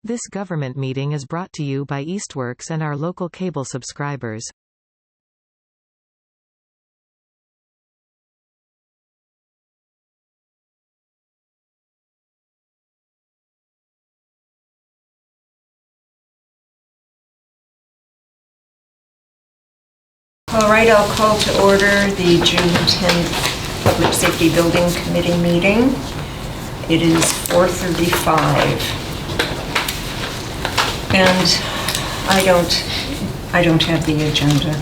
This government meeting is brought to you by Eastworks and our local cable subscribers. All right, I'll call to order the June 10th Public Safety Building Committee meeting. It is 4:35. And I don't have the agenda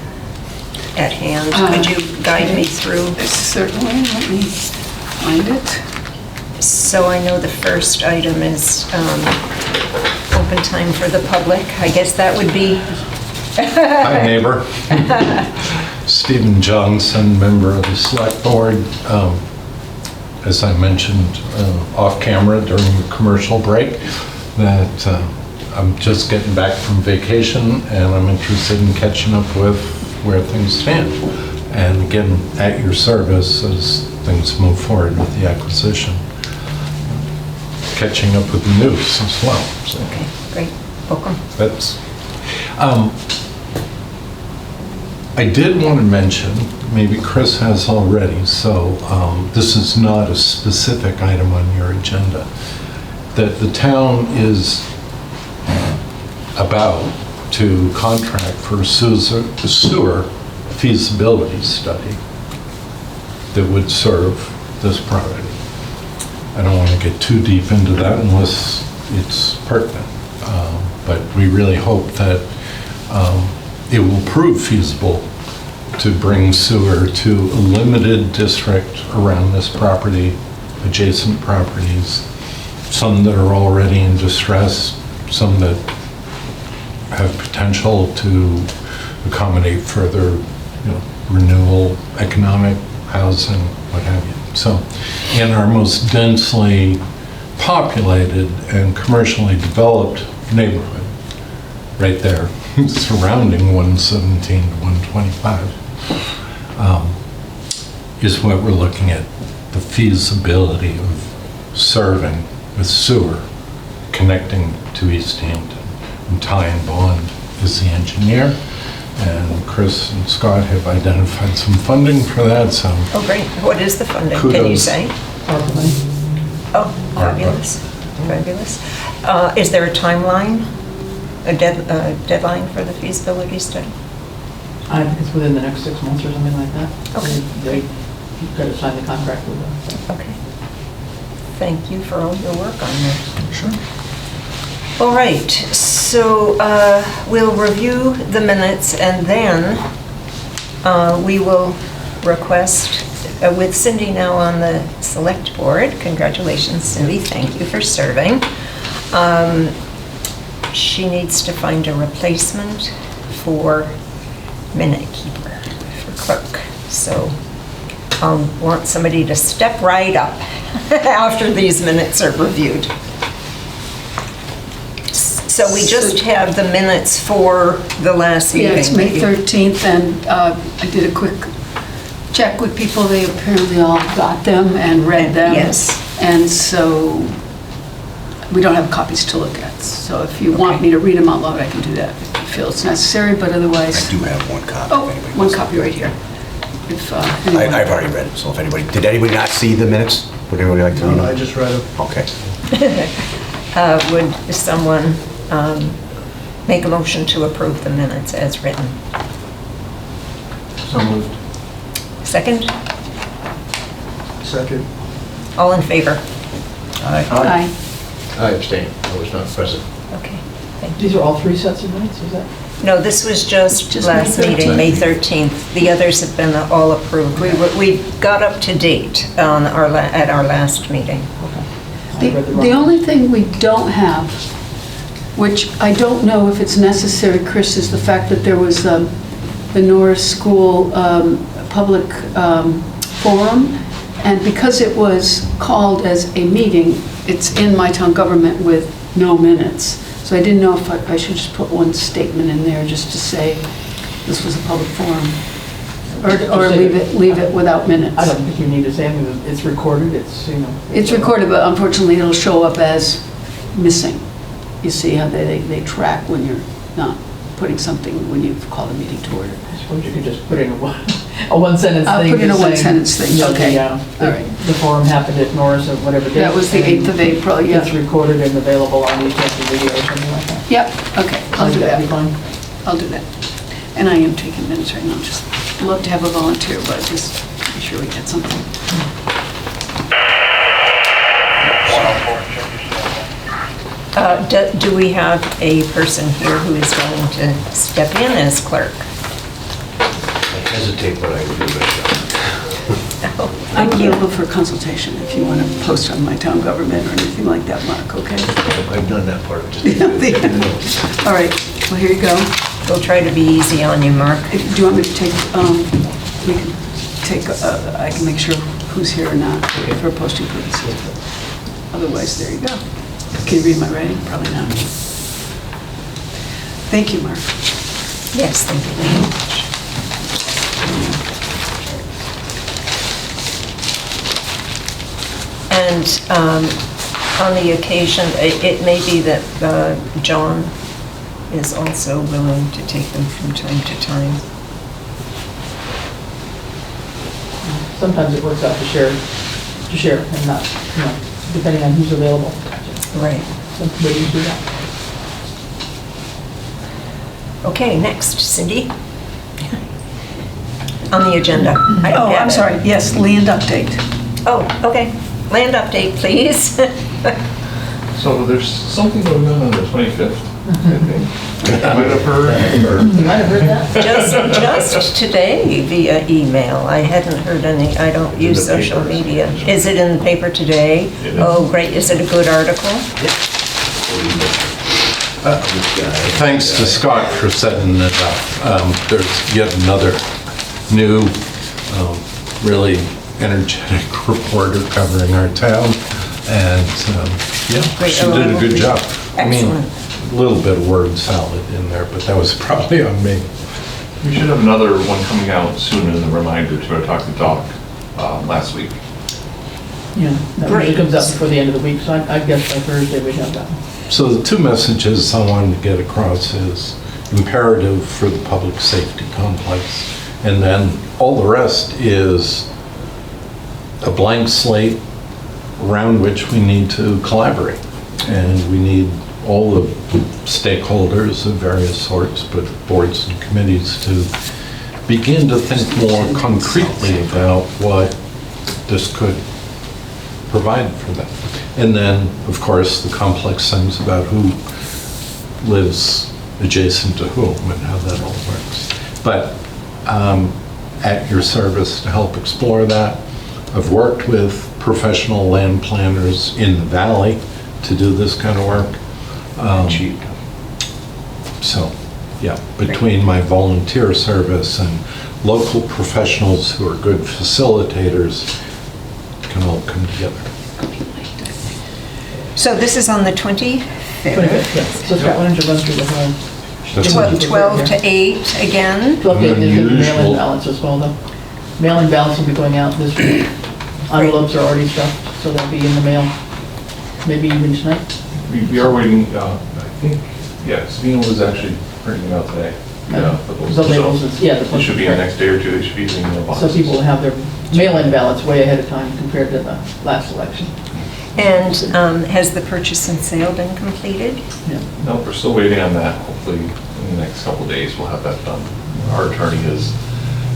at hand. Could you guide me through? Certainly, let me find it. So I know the first item is open time for the public. I guess that would be... Hi, neighbor. Stephen Johnson, member of the Select Board. As I mentioned off camera during the commercial break, that I'm just getting back from vacation and I'm interested in catching up with where things stand. And again, at your service as things move forward with the acquisition. Catching up with the news as well. So Okay, great. Welcome. that's... I did want to mention, maybe Chris has already, so this is not a specific item on your agenda, that the town is about to contract for a sewer feasibility study that would serve this property. I don't want to get too deep into that unless it's pertinent, but we really hope that it will prove feasible to bring sewer to a limited district around this property, adjacent properties, some that are already in distress, some that have potential to accommodate further, renewal, economic, housing, what have you. So in our most densely populated and commercially developed neighborhood, right there, surrounding 117 to 125, is what we're looking at, the feasibility of serving with sewer connecting to East Hampton. And Ty and Bond is the engineer, and Chris and Scott have identified some funding for that. So, Oh, great. What is the funding? Kudos. Can you say? Oh, fabulous. Fabulous. Is there a timeline? A deadline for the feasibility study? I think it's within the next 6 months or something like that. Okay. You've got to sign the contract with them. So. Okay. Thank you for all your work on that. sure. All right, so we'll review the minutes and then we will request, with Cindy now on the select board, congratulations Cindy, thank you for serving. She needs to find a replacement for minute keeper, for clerk. So I'll want somebody to step right up after these minutes are reviewed. So we just have the minutes for the last meeting. Yeah, it's May 13th, and I did a quick check with people. They apparently all got them and read them. Yes. And so we don't have copies to look at. So if you want me to read them out loud, I can do that if you feel it's necessary, but otherwise... I do have one copy. Oh, if anybody one wants. copy right here. If anyone- I've already read it, so if anybody, did anybody not see the minutes? Would anybody like to read them? I just read it. Okay. Would someone make a motion to approve the minutes as written? So moved. Second? Second. All in favor? Aye. I abstain. I was not present. Okay, thank you. These are all 3 sets of minutes, is that? No, this was just Just last May meeting, May 13th. The others have been all approved. We got up to date on at our last meeting. Okay. The I read the wrong. only thing we don't have, which I don't know if it's necessary, Chris, is the fact that there was the Norris School public forum, and because it was called as a meeting, it's in my town government with no minutes. So I didn't know if I should just put one statement in there just to say this was a public forum, or leave it without minutes. I don't think you need to say anything. It's recorded, it's, It's recorded, but unfortunately it'll show up as missing. you see how they track when you're not putting something, when you've called a meeting to order. I suppose you could just put in a one-sentence thing. I'll put in a just saying, one-sentence thing, you know, okay. All right. The forum happened at Norris or whatever date. That was the 8th of April, yeah. It's recorded and available on the Southampton video or something like that. Yep, okay, I'll do That'd be that. fine. I'll do that. And I am taking minutes right now, just love to have a volunteer, but just be sure we get something. Do we have a person here who is willing to step in as clerk? I hesitate, but I would do it. Oh, I'm thank you. available for consultation if you want to post on my town government or anything like that, Mark, okay? I've done that part. Just All right, well, here you go. We'll try to be easy on you, Mark. Do you want me to take, we can take, I can make sure who's here or not for posting purposes. Otherwise, there you go. Can you read my writing? Probably not. Thank you, Mark. Yes, thank you very much. And on the occasion, it may be that John is also willing to take them from time to time. Sometimes it works out to share and not, you know, depending on who's available. Right. Some ways to do that. Okay, next, Cindy. On the agenda. I don't Oh, have I'm it. sorry, yes, land update. Oh, okay. Land update, please. So there's something going on the 25th, I think. You might have heard, or You might have heard that. Just today via email. I hadn't heard any, I don't use in the social paper. media. Is it in the paper today? It is. Oh, great. Is it a good article? Thanks to Scott for setting it up. There's yet another new, really energetic reporter covering our town, and yeah, Great. she Oh, I did a will good read. job. I mean, Excellent. a little bit of word salad in there, but that was probably on me. we should have another one coming out soon as a reminder to talk to Doc last week. Yeah, that Great. usually comes out before the end of the week, so I guess by Thursday we'd have that. So the two messages I wanted to get across is imperative for the public safety complex, and then all the rest is a blank slate around which we need to collaborate. And we need all the stakeholders of various sorts, but boards and committees, to begin to think more concretely about what this could provide for them. And then, of course, the complex things about who lives adjacent to whom and how that all works. But at your service to help explore that. I've worked with professional land planners in the valley to do this kind of work. cheap. So, yeah, between my volunteer service and local professionals who are good facilitators, can all come together. So this is on the 25th? 25th, yeah. So Scott, why don't you run through the whole... That's Tw- it. 12 to 8 again? 12 days, there's gonna be mail-in Unusual. ballots as well, though. Mail-in ballots will be going out this week. Envelopes are already stuffed, so they'll be in the mail, maybe even tonight. We are waiting, I think, yeah, Sabina was actually printing them out today. Yeah, but those- The labels, yeah, the... It should be in the next day or two, they should be in the mailbox. So people will have their mail-in ballots way ahead of time compared to the last election. And has the purchase and sale been completed? Yeah. No, we're still waiting on that. Hopefully, in the next couple of days, we'll have that done. Our attorney has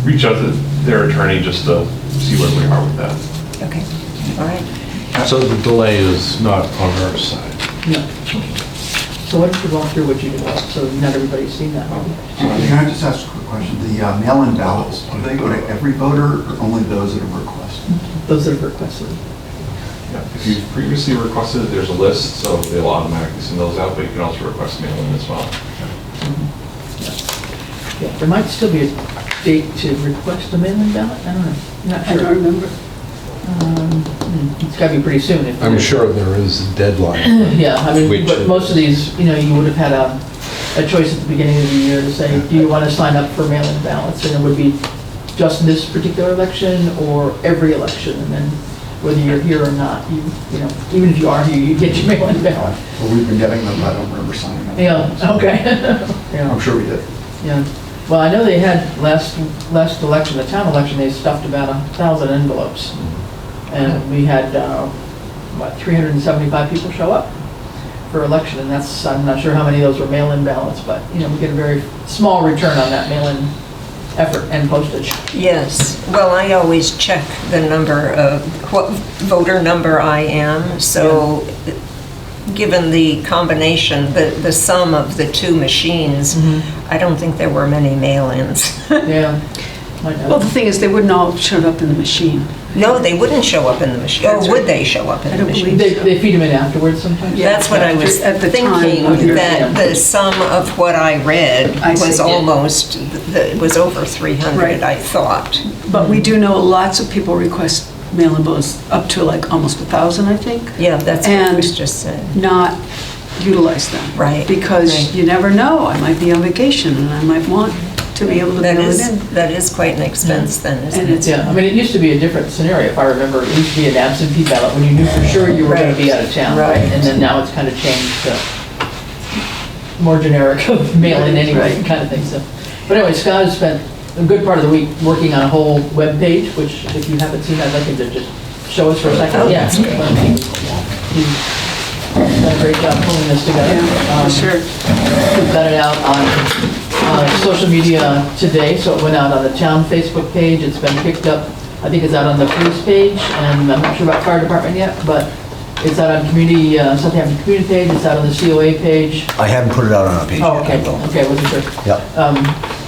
reached out to their attorney just to see where we are with that. Okay, all right. So the delay is not on our side. No. So what if you walk through what you developed, so not everybody's seen that? Can I just ask a quick question? The mail-in ballots, do they go to every voter or only those that have requested? Those that have requested. Yeah, if you've previously requested, there's a list, so they'll automatically send those out, but you can also request mail-in as well. Yeah, there might still be a date to request a mail-in ballot, I don't know, I'm not I don't sure. remember. It's gotta be pretty soon. if- I'm sure there is a deadline. Yeah, I mean, Which but is- most of these, you know, you would have had a choice at the beginning of the year to say, do you want to sign up for mail-in ballots? And it would be just this particular election or every election, and then whether you're here or not. You know, even if you are here, you get your mail-in ballot. Well, we've been getting them, I don't remember signing them. Yeah, okay. Yeah. I'm sure we did. Yeah. Well, I know they had last election, the town election, they stuffed about 1,000 envelopes. And we had, 375 people show up for election, and that's, I'm not sure how many of those were mail-in ballots, but, you know, we get a very small return on that mail-in effort and postage. Yes, well, I always check the number of, what voter number I am, so given the combination, the sum of the two machines, I don't think there were many mail-ins. Yeah. I know. Well, the thing is, they wouldn't all show up in the machine. No, they wouldn't show up in the machine, or would they show up in I the don't machine? believe They feed them in afterwards sometimes? That's what I was At the time thinking, of your- that the sum of what I read I see. was almost, was over 300, Right. I thought. But we do know lots of people request mail-in ballots up to like almost 1,000, I think, Yeah, that's what And- was just said. not utilize them. Right, Because right. you never know, I might be on vacation and I might want to be able to That mail it is, in. that is quite an expense then, isn't And it? it's, Yeah, I mean, it used to be a different scenario, if I remember. It used to be an absentee ballot when you knew for sure you were going to be out of town, right? Right. And then now it's kind of changed to more generic, mail-in anyway, Right. kind of thing, so. But anyway, Scott has spent a good part of the week working on a whole web page, which if you haven't seen, I'd like him to just show us for a second. Oh, Yeah. that's great. He's done a great job pulling this together. yeah, for sure. We've got it out on social media today, so it went out on the town Facebook page, it's been picked up, I think it's out on the police page, and I'm not sure about fire department yet, but it's out on community, Southampton community page, it's out on the COA page. I haven't put it out on a page. Oh, yet, okay, I will. okay, wasn't sure. Yep.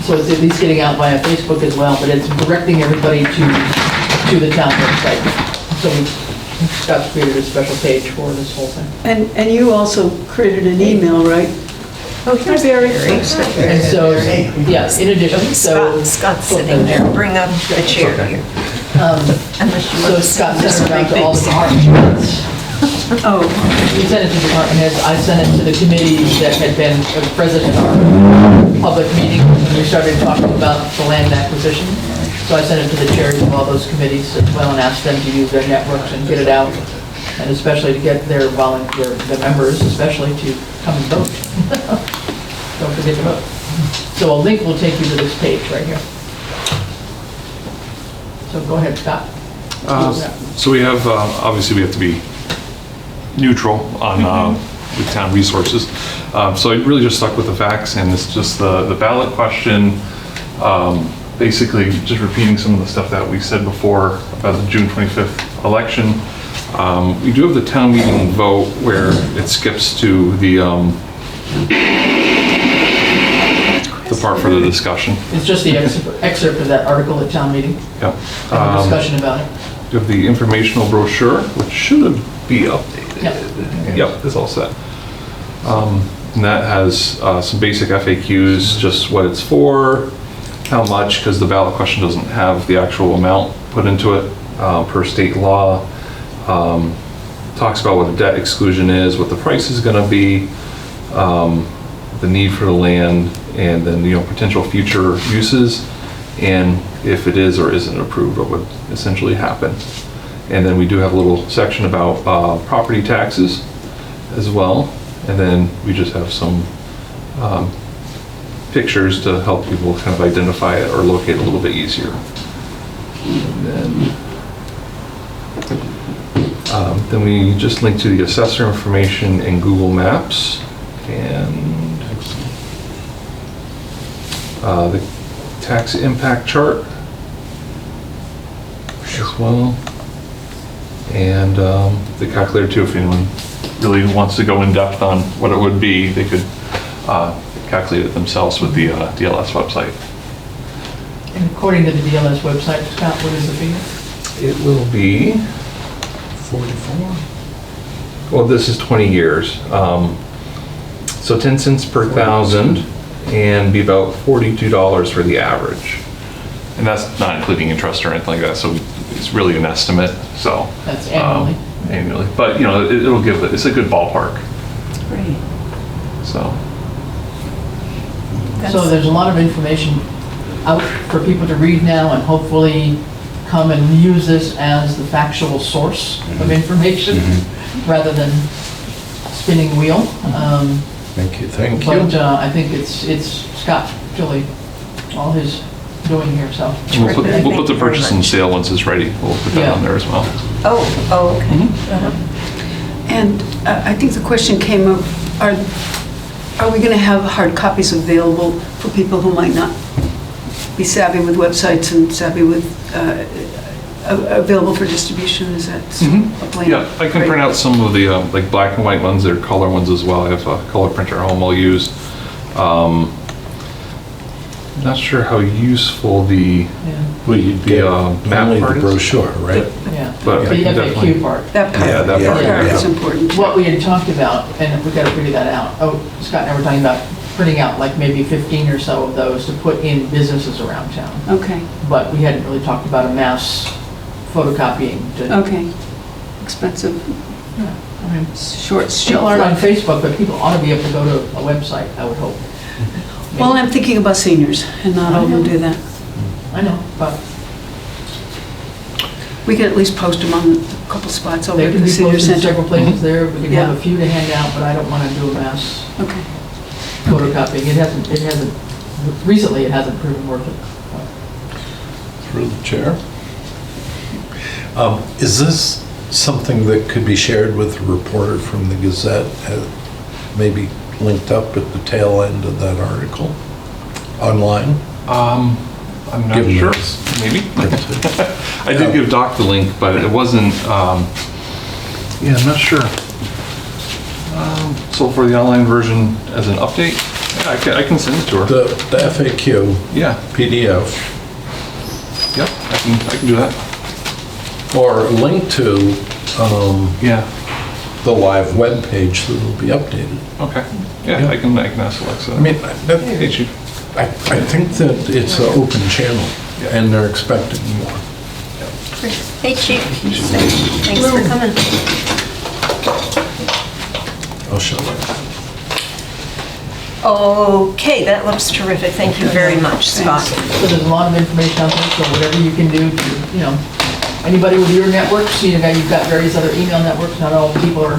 So it's at least getting out via Facebook as well, but it's directing everybody to the town website. So Scott's created a special page for this whole thing. And you also created an email, right? Oh, here's Barry. And so, yeah, in addition, so. Scott's sitting there, bring up the chair here. Unless you So want to Scott sit sent it around in this to all the big department heads. Oh, We sent it to department heads, I sent it to the committee that had been present in our public meeting when we started talking about the land acquisition. So I sent it to the chairs of all those committees as well and asked them to use their networks and get it out. And especially to get their volunteer, the members especially, to come and vote. Don't forget to vote. So a link will take you to this page right here. So go ahead, Scott. So we have, obviously we have to be neutral on with town resources. So I really just stuck with the facts, and it's just the ballot question, basically just repeating some of the stuff that we said before about the June 25th election. We do have the town meeting vote where it skips to the part for the discussion. It's just the excerpt of that article at town meeting, Yep. and the discussion about it. We have the informational brochure, which should be updated. Yep. Yep, it's all set. And that has some basic FAQs, just what it's for, how much, because the ballot question doesn't have the actual amount put into it per state law. Talks about what a debt exclusion is, what the price is going to be, the need for the land, and then, you know, potential future uses, and if it is or isn't approved, what would essentially happen. And then we do have a little section about property taxes as well, and then we just have some pictures to help people kind of identify it or locate it a little bit easier. And then we just link to the assessor information in Google Maps, and the tax impact chart as well, and the calculator too. If anyone really wants to go in depth on what it would be, they could calculate it themselves with the DLS website. And according to the DLS website, Scott, what is the fee? It will be 44. Well, this is 20 years. So 10 cents per thousand, and be about $42 for the average. And that's not including interest or anything like that, so it's really an estimate, so. That's annually. Annually, but you know, it'll give, it's a good ballpark, Great. so. So there's a lot of information out for people to read now, and hopefully come and use this as the factual source of information rather than spinning wheel. Thank you, thank you. But I think it's Scott, really, all his doing here, so. We'll put the purchase and sale once it's ready. We'll put that Yeah. on there as well. Oh, okay. Uh-huh. And I think the question came up, are we going to have hard copies available for people who might not be savvy with websites and savvy with, available for distribution? Is that a plan? Yeah, I can print out some of the like black and white ones. There are color ones as well. I have a color printer at home I'll use. Not sure how useful the Well, you'd be map only part the is. brochure, right? Yeah, But the I can FAQ definitely- part. That part. Yeah, that part, Yeah, yeah. it's important. What we had talked about, and we got to figure that out. Oh, Scott and I were talking about printing out like maybe 15 or so of those to put in businesses around town. Okay, But we hadn't really talked about a mass photocopying. okay. Expensive, I mean, short still shelf aren't on life. Facebook, but people ought to be able to go to a website, I would hope. Well, I'm thinking about seniors, and not all of them do that. I know, but We could at least post them on a couple spots over they at can the be senior posted in center. several places there. We can have Yeah. a few to hand out, but I don't want to do a mass Okay. photocopying. Recently it hasn't proven worth it. Through the chair. Is this something that could be shared with a reporter from the Gazette, maybe linked up at the tail end of that article online? I'm not Given sure. this. Maybe. I did give Doc the link, but it wasn't. Yeah, I'm not sure. So for the online version as an update, yeah, I can send it to her. The FAQ Yeah. PDF, Yep. I can do that. or a link to Yeah. the live web page that will be updated. Okay. Yeah, I can ask Alexa. I mean, Hey, Chief. I think that it's an open channel, and they're expecting more. Hey, Chief. Thanks for coming. I'll show you. Okay, that looks terrific. Thank you very much, Scott. So there's a lot of information out there, so whatever you can do to, anybody with your networks, you've got various other email networks, not all people are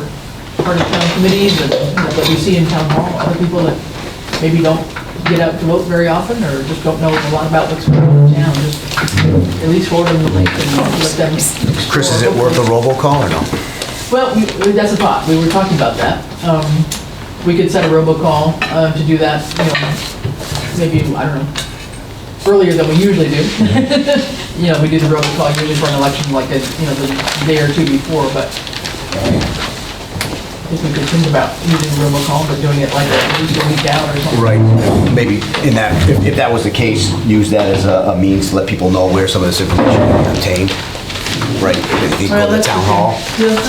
part of town committees, and that we see in town hall, other people that maybe don't get out to vote very often, or just don't know a lot about what's going on in town, just at least forward them the link and let them explore. Chris, is it worth a robocall or no? Well, that's a thought, we were talking about that. We could set a robocall to do that, maybe, I don't know, earlier than we usually do. We do the robocall usually for an election like the day or two before, but if we could think about using robocall, but doing it like at least a week out or something. Right. Maybe in that, if that was the case, use that as a means to let people know where some of this information can be obtained. Right, they can go to the town hall,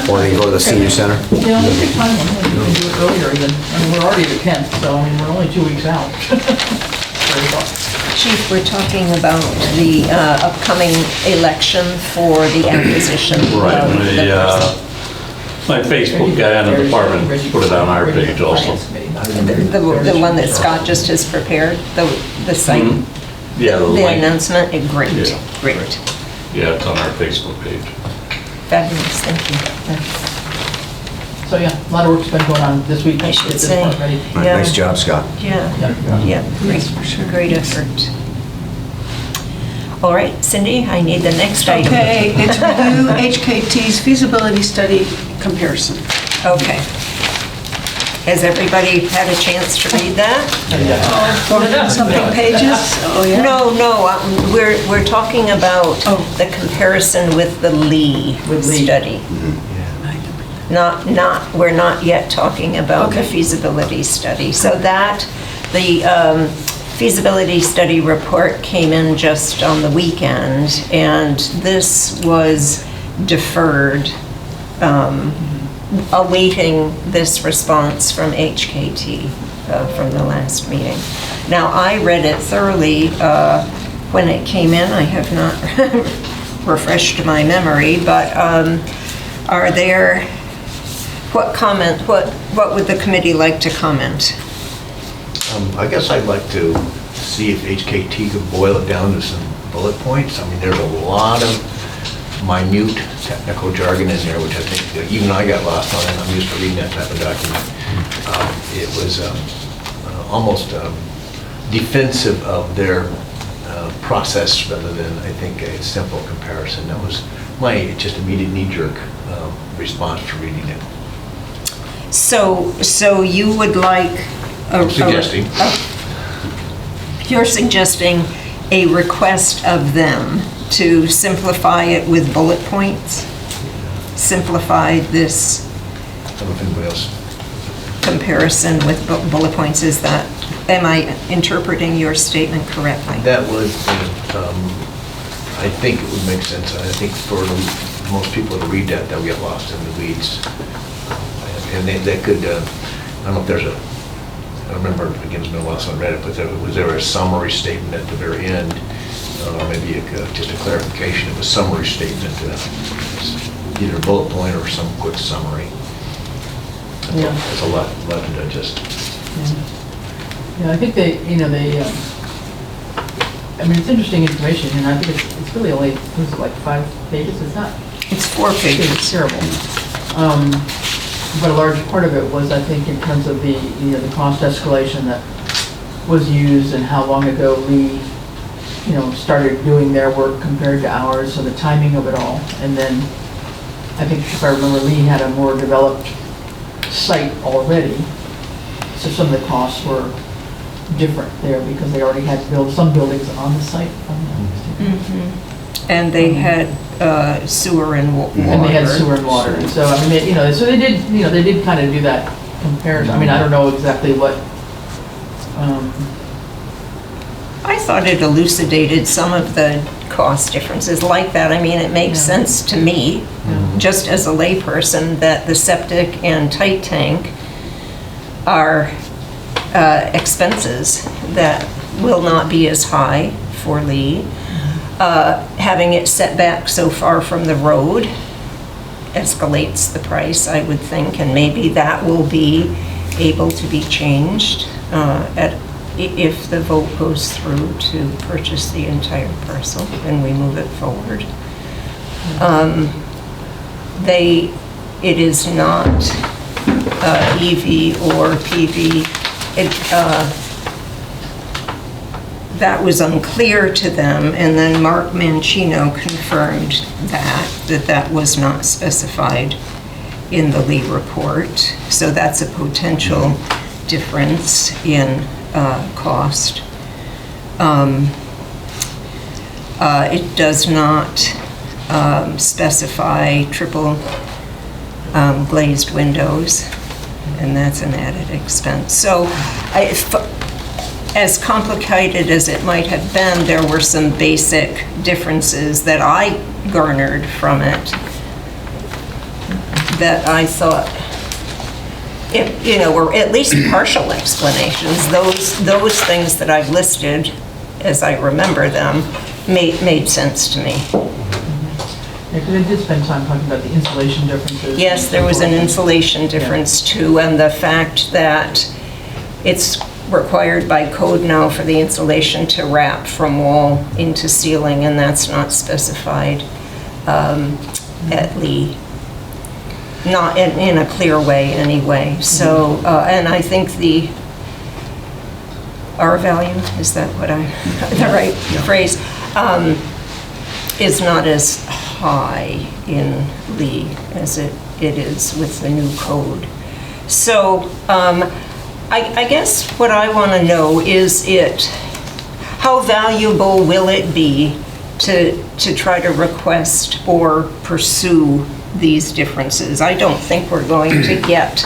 or they can go to the senior center. Yeah, let's take time on it. We can do it earlier even. I mean, we're already the 10th, so I mean, we're only 2 weeks out. Very thought. Chief, we're talking about the upcoming election for the acquisition of Right, the parcel. my Facebook guy in the department put it on our page also. The one that Scott just has prepared, the site, Yeah, the the link. announcement, great, Yeah. great. Yeah, it's on our Facebook page. Fabulous, thank you. So yeah, a lot of work's been going on this week. I to should get this say. part ready. Right, Yeah. nice job, Scott. Yeah, Yeah. yeah, great effort. All right, Cindy, I need the next item. Okay, it's review HKT's feasibility study comparison. Okay. Has everybody had a chance to read that? 400-something pages? Oh, yeah. No, we're talking about the comparison with the Lee With Lee. study. We're not yet talking about the Okay. feasibility study. So the feasibility study report came in just on the weekend, and this was deferred, awaiting this response from HKT from the last meeting. Now, I read it thoroughly when it came in. I have not refreshed my memory, but are there, what would the committee like to comment? I guess I'd like to see if HKT could boil it down to some bullet points. I mean, there's a lot of minute technical jargon in there, which I think even I got lost on, and I'm used to reading that type of document. It was almost defensive of their process rather than, I think, a simple comparison. That was my just immediate knee-jerk response to reading it. So you would like... Suggesting. You're suggesting a request of them to simplify it with bullet points? Simplify this I don't know if anybody else. comparison with bullet points. Is that, am I interpreting your statement correctly? That would, I think it would make sense. I think for most people to read that, they'll get lost in the weeds. And they could, I don't know if there's I remember, again, it's been a while since I read it, but was there a summary statement at the very end? Or maybe just a clarification of a summary statement, either a bullet point or some quick summary. It's a lot to digest. Yeah, I think they, I mean, it's interesting information, and I think it's really only, what is it, like 5 pages? It's not. It's 4 pages. It's terrible. But a large part of it was, I think, in terms of the, the cost escalation that was used and how long ago Lee, started doing their work compared to ours, so the timing of it all. And then, I think if I remember, Lee had a more developed site already, so some of the costs were different there because they already had built some buildings on the site. And they had sewer and water. And they had sewer and water. And so, I mean, so they did kind of do that comparison. I mean, I don't know exactly what. I thought it elucidated some of the cost differences like that. I mean, it makes sense to me, just as a layperson, that the septic and tight tank are expenses that will not be as high for Lee. Having it set back so far from the road escalates the price, I would think, and maybe that will be able to be changed if the vote goes through to purchase the entire parcel and we move it forward. It is not EV or PV. That was unclear to them, and then Mark Mancino confirmed that was not specified in the Lee report. So that's a potential difference in cost. It does not specify triple glazed windows, and that's an added expense. So as complicated as it might have been, there were some basic differences that I garnered from it that I thought, were at least partial explanations. Those things that I've listed, as I remember them, made sense to me. Yeah, because they did spend time talking about the insulation differences. Yes, there was an insulation difference too, and the fact that it's required by code now for the insulation to wrap from wall into ceiling, and that's not specified at Lee. Not in a clear way anyway. So, and I think the R value, is that what the right phrase, is not as high in Lee as it is with the new code. So, I guess what I want to know is how valuable will it be to try to request or pursue these differences? I don't think we're going to get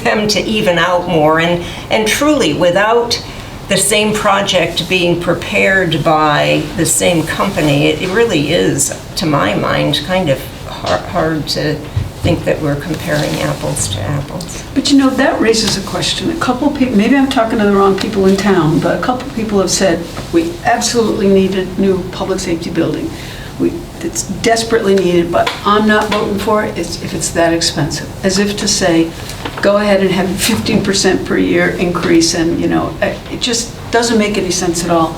them to even out more, and truly without the same project being prepared by the same company, it really is, to my mind, kind of hard to think that we're comparing apples to apples. But that raises a question. A couple people, maybe I'm talking to the wrong people in town, but a couple people have said, we absolutely need a new public safety building. It's desperately needed, but I'm not voting for it if it's that expensive. As if to say, go ahead and have 15% per year increase, and, it just doesn't make any sense at all.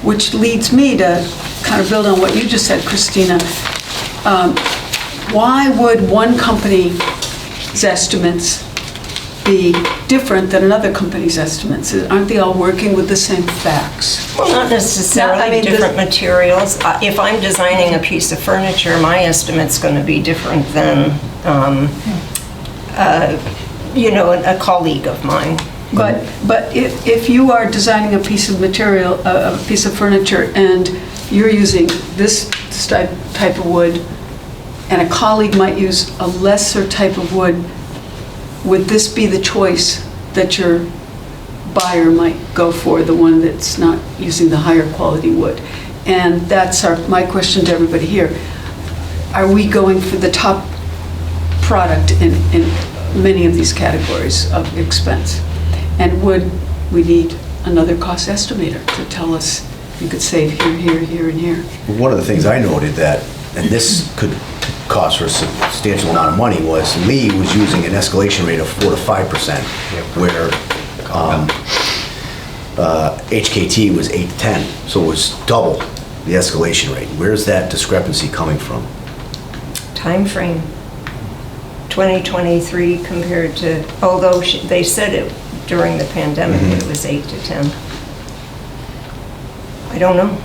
Which leads me to kind of build on what you just said, Christina. Why would one company's estimates be different than another company's estimates? Aren't they all working with the same facts? Well, not necessarily. No, I mean, different materials. If I'm designing a piece of furniture, my estimate's going to be different than, a colleague of mine. But if you are designing a piece of material, a piece of furniture, and you're using this type of wood, and a colleague might use a lesser type of wood, would this be the choice that your buyer might go for, the one that's not using the higher quality wood? And that's my question to everybody here. Are we going for the top product in many of these categories of expense? And would we need another cost estimator to tell us you could save here, here, here, and here? One of the things I noted that, and this could cost her a substantial amount of money, was Lee was using an escalation rate of 4 to 5%, where HKT was 8 to 10, so it was double the escalation rate. Where's that discrepancy coming from? Time frame. 2023 compared to, although they said it during the pandemic, it was 8 to 10. I don't know.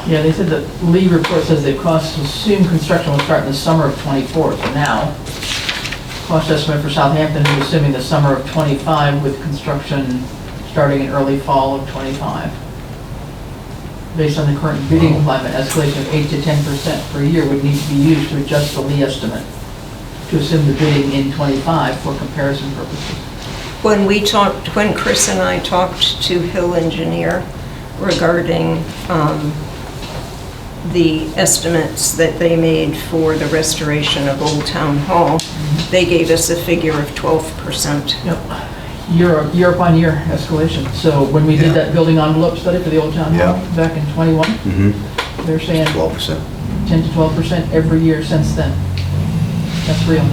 Yeah, they said that Lee report says the cost to assume construction will start in the summer of '24, so now. Cost estimate for Southampton is assuming the summer of '25 with construction starting in early fall of '25. Based on the current bidding climate, escalation of 8 to 10% per year would need to be used to adjust the Lee estimate to assume the bidding in '25 for comparison purposes. When Chris and I talked to Hill Engineer regarding the estimates that they made for the restoration of Old Town Hall, they gave us a figure of 12%. Yep. Year upon year escalation. So when we did that building envelope study for the Old Town Hall back in '21, they're saying 12%. 10 to 12% every year since then. That's real.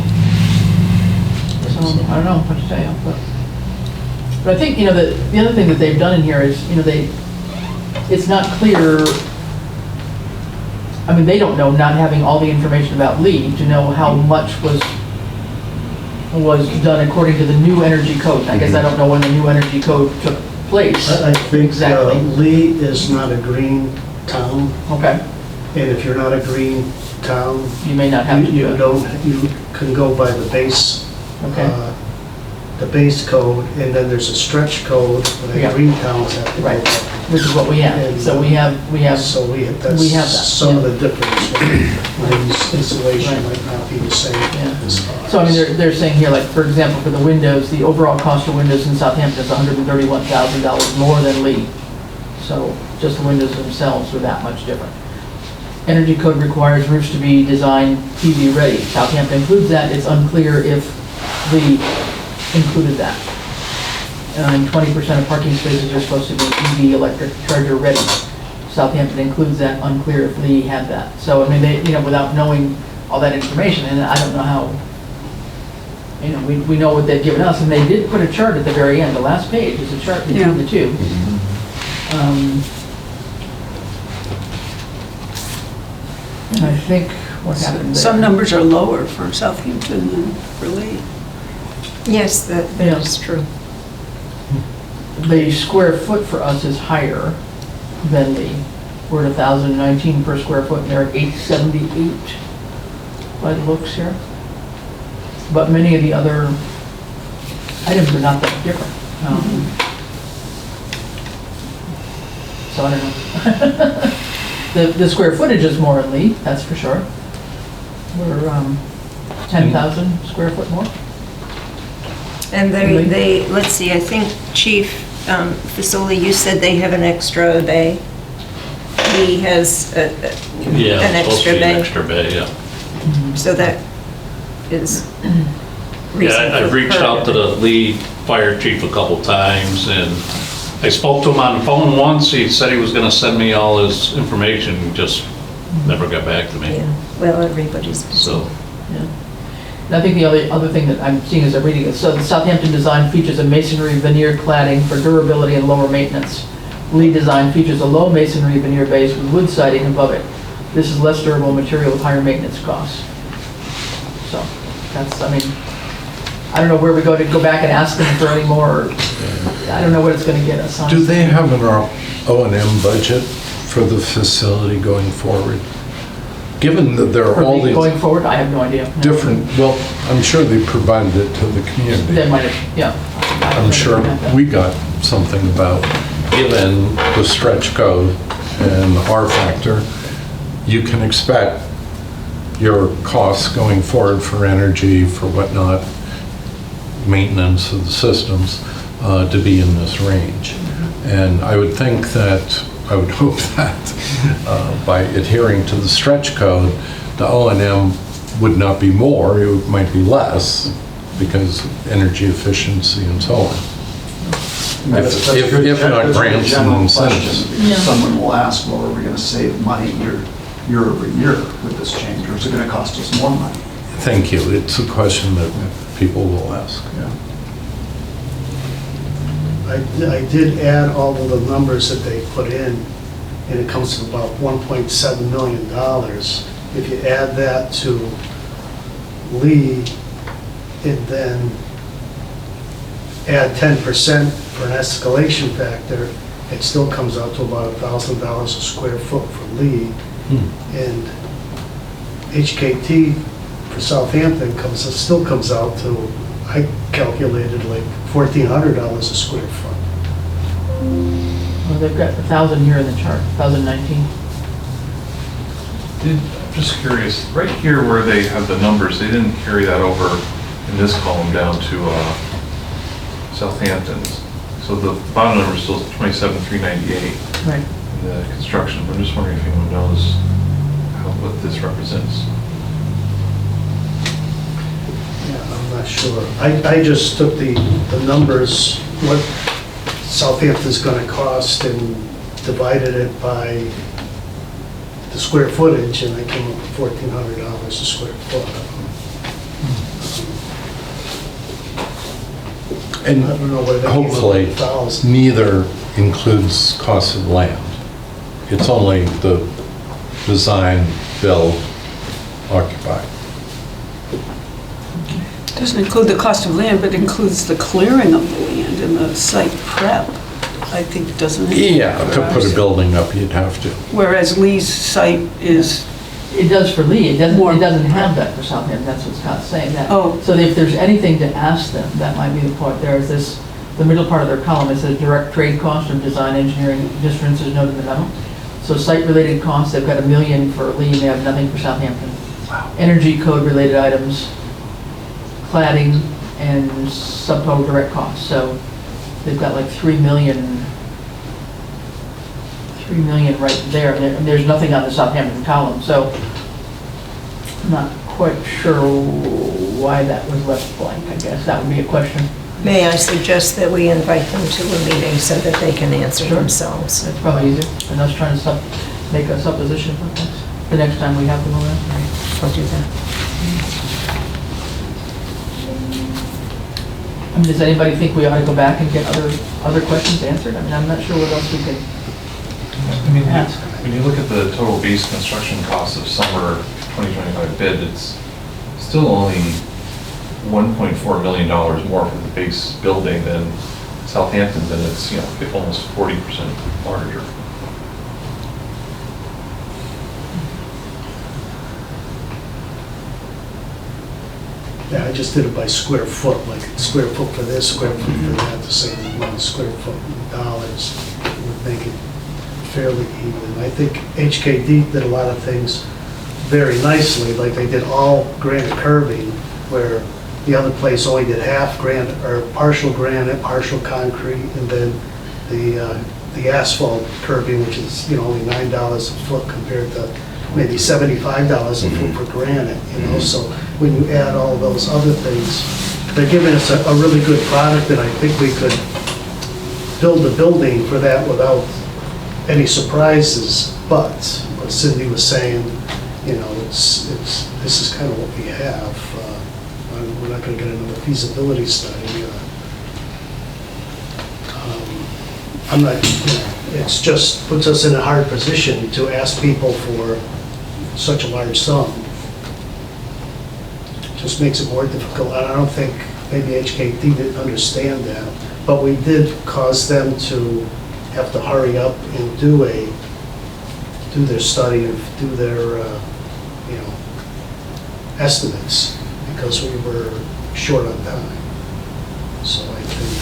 So I don't know what to tell you, but I think the other thing that they've done in here is it's not clear. I mean, they don't know, not having all the information about Lee, to know how much was done according to the new energy code. I guess I don't know when the new energy code took place. I think exactly. Lee is not a green town, Okay. and if you're not a green town, You may not have to do it. you can go by the base, Okay. the base code, and then there's a stretch code Yeah. that green towns have to go Right. by. Which is what we have. And, So we have, So that's we have that, some of yeah. the difference. Lee's installation Right. might not be the same Yeah. as ours. So I mean, they're saying here, like, for example, for the windows, the overall cost of windows in Southampton is $131,000 more than Lee. So just the windows themselves are that much different. Energy code requires roofs to be designed PV ready. Southampton includes that. It's unclear if Lee included that. And 20% of parking spaces are supposed to be EV electric charger ready. Southampton includes that, unclear if Lee had that. So, I mean, they, without knowing all that information, and I don't know how, we know what they've given us, and they did put a chart at the very end. The last page is a chart between the two. And I think what happened there. Some numbers are lower for Southampton than for Lee. Yes, that is true. The square foot for us is higher than Lee. We're at 1,019 per square foot, and they're at 878 by the looks here. But many of the other items are not that different. So I don't know. The square footage is more in Lee, that's for sure. We're 10,000 square foot more. And let's see, I think Chief Facility, you said they have an extra bay. He has an extra bay. An extra bay, yeah. So that is Yeah, I've reached out to the Lee Fire Chief a couple times, and I spoke to him on the phone once. He said he was gonna send me all his information, just never got back to me. Yeah, well, everybody's busy. So, Yeah. And I think the other thing that I'm seeing as I'm reading it, so the Southampton design features a masonry veneer cladding for durability and lower maintenance. Lee design features a low masonry veneer base with wood siding above it. This is less durable material with higher maintenance costs. So that's, I mean, I don't know where we go to go back and ask them for any more. I don't know what it's going to get us. Do they have an O&M budget for the facility going forward? Given that there are all these going forward, I have no idea. different, well, I'm sure they provided it to the community. They might have, yeah. I'm sure we got something about, given the stretch code and the R factor, you can expect your costs going forward for energy, for whatnot, maintenance of the systems, to be in this range. And I would think that, I would hope that by adhering to the stretch code, the O&M would not be more, it might be less, because of energy efficiency and so on. That's a If good- not that's a grants and general incentives. question, because someone will ask, well, are we going to save money year over year with this change, or is it going to cost us more money? Thank you. It's a question that people will ask. I did add all of the numbers that they put in, and it comes to about $1.7 million. If you add that to Lee, and then add 10% for an escalation factor, it still comes out to about $1,000 a square foot for Lee. And HKT for Southampton still comes out to, I calculated like $1,400 a square foot. Well, they've got 1,000 here in the chart, 1,019. I'm just curious, right here where they have the numbers, they didn't carry that over in this column down to Southampton's. So the bottom number is still 27,398 Right. in the construction. I'm just wondering if anyone knows what this represents. Yeah, I'm not sure. I just took the numbers, what Southampton's gonna cost, and divided it by the square footage, and I came up with $1,400 a square foot. And I don't know where that hopefully, 1,000. neither includes cost of land. It's only the design, build, occupy. Doesn't include the cost of land, but includes the clearing of the land and the site prep, I think, doesn't it? Yeah, to put a building up, you'd have to. Whereas Lee's site is, It does for Lee, it doesn't have that for Southampton, that's what Scott's saying. That- Oh. So if there's anything to ask them, that might be the part. There's this, the middle part of their column, it says direct trade cost of design engineering differences noted in the memo. So site-related costs, they've got $1 million for Lee, and they have nothing for Southampton. Wow. Energy code-related items, cladding, and subtotal direct costs. So they've got like $3 million right there, and there's nothing on the Southampton column, so I'm not quite sure why that was left blank, I guess. That would be a question. May I suggest that we invite them to a meeting so that they can answer Sure. themselves? That's probably easier than us trying to make a supposition about this the next time we have them around. I'll do that. I mean, does anybody think we ought to go back and get other questions answered? I mean, I'm not sure what else we can I mean, ask. when you look at the total base construction cost of summer 2025 bid, it's still only $1.4 million more for the base building than Southampton's, and it's, almost 40% larger. Yeah, I just did it by square foot, like square foot for this, square foot for that, the same amount, square foot in dollars. Would make it fairly even. I think HKD did a lot of things very nicely, like they did all granite curbing, where the other place only did half granite, or partial granite, partial concrete, and then the asphalt curbing, which is, only $9 a foot compared to maybe $75 a foot for granite, so when you add all those other things, they're giving us a really good product, and I think we could build a building for that without any surprises, but Cindy was saying, this is kind of what we have. We're not going to get another feasibility study. I'm not, it's just puts us in a hard position to ask people for such a large sum. Just makes it more difficult. And I don't think maybe HKT didn't understand that, but we did cause them to have to hurry up and do their study, do their estimates, because we were short on time. So I think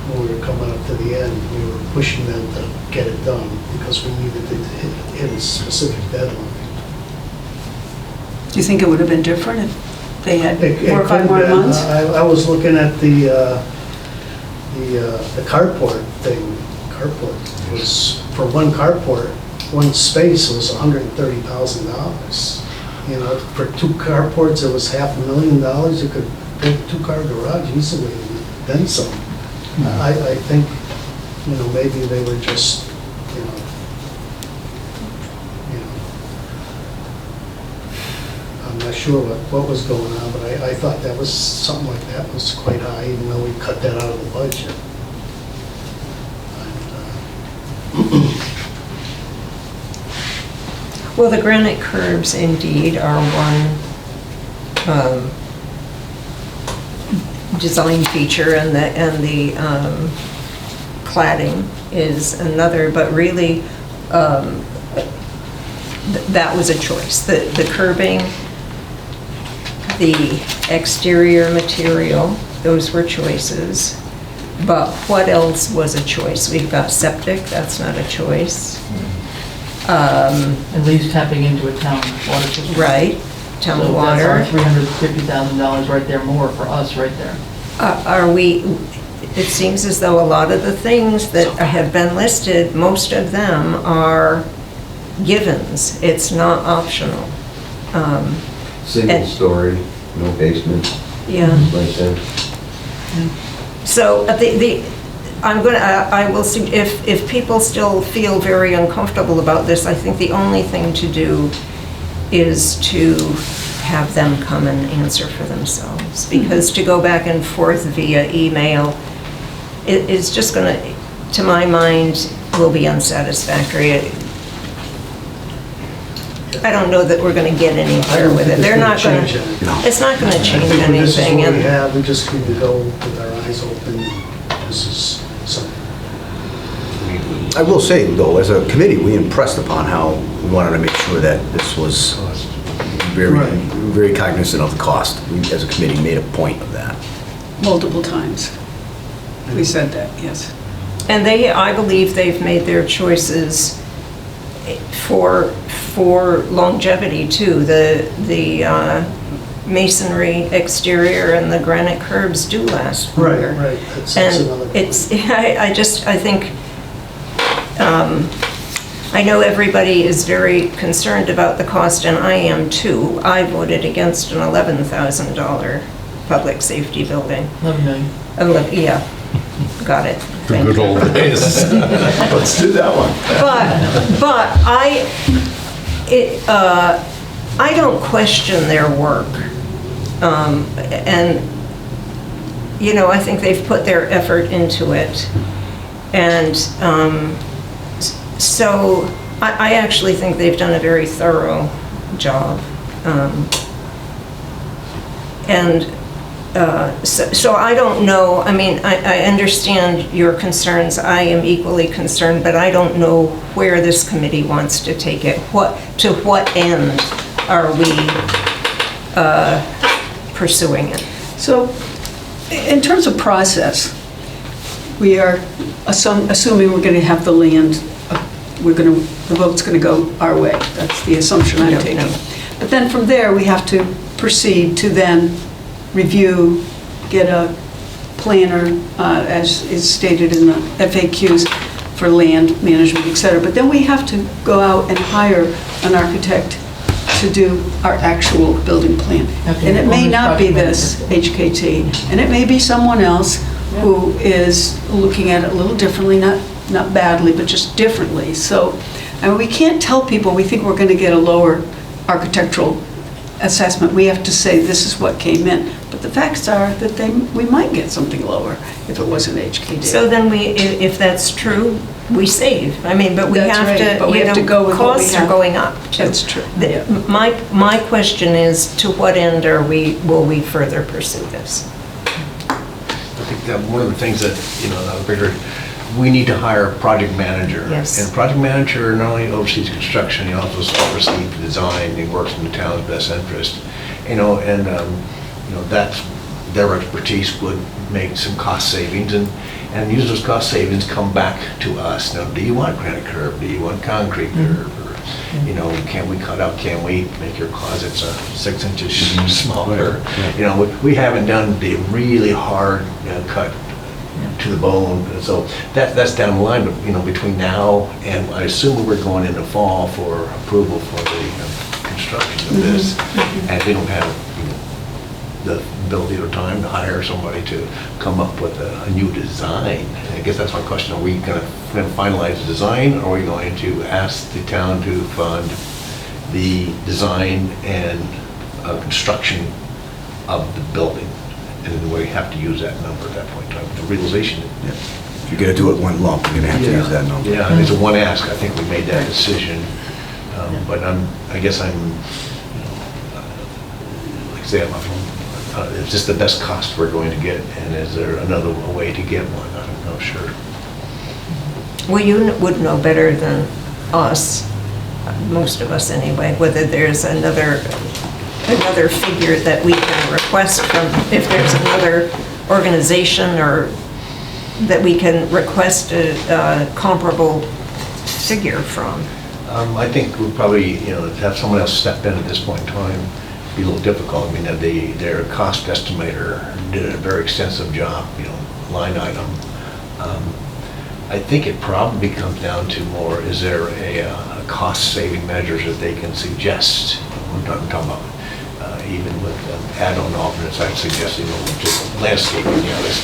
when we were coming up to the end, we were pushing them to get it done because we needed to hit a specific deadline. Do you think it would have been different if they had 4 or 5 more months? I was looking at the carport thing. Carport was, for one carport, one space was $130,000. For 2 carports, it was $500,000. You could build a 2-car garage easily, and then some. I think, maybe they were just, I'm not sure what was going on, but I thought that was, something like that was quite high, even though we cut that out of the budget. Well, the granite curbs indeed are one design feature, and the cladding is another, but really that was a choice. The curbing, the exterior material, those were choices. But what else was a choice? We've got septic, that's not a choice. At least tapping into a town water system. Right, town So water. that's our $350,000 right there more for us right there. It seems as though a lot of the things that have been listed, most of them are givens. It's not optional. Single story, no basement. Yeah. Like that. So I will see, if people still feel very uncomfortable about this, I think the only thing to do is to have them come and answer for themselves. Because to go back and forth via email, it is just going to my mind, will be unsatisfactory. I don't know that we're going to get anywhere with it. They're not going to, it's not going to change anything. This is what we have, we just need to go with our eyes open. This is something. I will say, though, as a committee, we impressed upon how we wanted to make sure that this was very cognizant of the cost. We, as a committee, made a point of that. Multiple times. We said that, yes. And I believe they've made their choices for longevity too. The masonry exterior and the granite curbs do last longer. Right. That's And another point. I think, I know everybody is very concerned about the cost, and I am too. I voted against an $11,000 public safety building. 11 million. Yeah, got it. The Thank good you. old days. Let's do that one. But I don't question their work. And, I think they've put their effort into it. And so I actually think they've done a very thorough job. So I don't know, I mean, I understand your concerns, I am equally concerned, but I don't know where this committee wants to take it. To what end are we pursuing it? So, in terms of process, we are assuming we're going to have the land, the vote's going to go our way. That's the assumption I'm taking. But then from there, we have to proceed to then review, get a planner, as is stated in the FAQs, for land management, et cetera. But then we have to go out and hire an architect to do our actual building plan. And it may not be this HKT, and it may be someone else who is looking at it a little differently, not not badly, but just differently. So, I mean, we can't tell people we think we're going to get a lower architectural assessment. We have to say this is what came in. But the facts are that we might get something lower if it wasn't HKD. So then if that's true, we save. I mean, but we That's have right, to, but we you have know, to go with what we costs are have. going up too. That's true. The- My question is, to what end will we further pursue this? I think that one of the things that, I figured, we need to hire a project manager. Yes. And a project manager not only oversees construction, he also oversees the design, he works in the town's best interest. That's, their expertise would make some cost savings, and use those cost savings come back to us. Now, do you want granite curb? Do you want concrete curb? Or, can we cut out, can we make your closets 6 inches smaller? We haven't done the really hard cut to the bone, so that's down the line, but, between now and, I assume we're going in the fall for approval for the construction of this, and we don't have, the ability or time to hire somebody to come up with a new design. I guess that's my question. Are we going to finalize the design, or are we going to ask the town to fund the design and construction of the building? And then we have to use that number at that point in time. The realization. Yeah. If you're going to do it one lump, you're going to have to use that number. Yeah, it's a one ask. I think we made that decision. But I guess I'm, like I say, is this the best cost we're going to get? And is there another way to get one? I'm not sure. Well, you would know better than us, most of us anyway, whether there's another figure that we can request from, if there's another organization or that we can request a comparable figure from. I think we'll probably, have someone else step in at this point in time, be a little difficult. I mean, their cost estimator did a very extensive job, line item. I think it probably comes down to more, is there a cost-saving measures that they can suggest? I'm talking about even with add-on alternates, I'd suggest, just landscaping, that's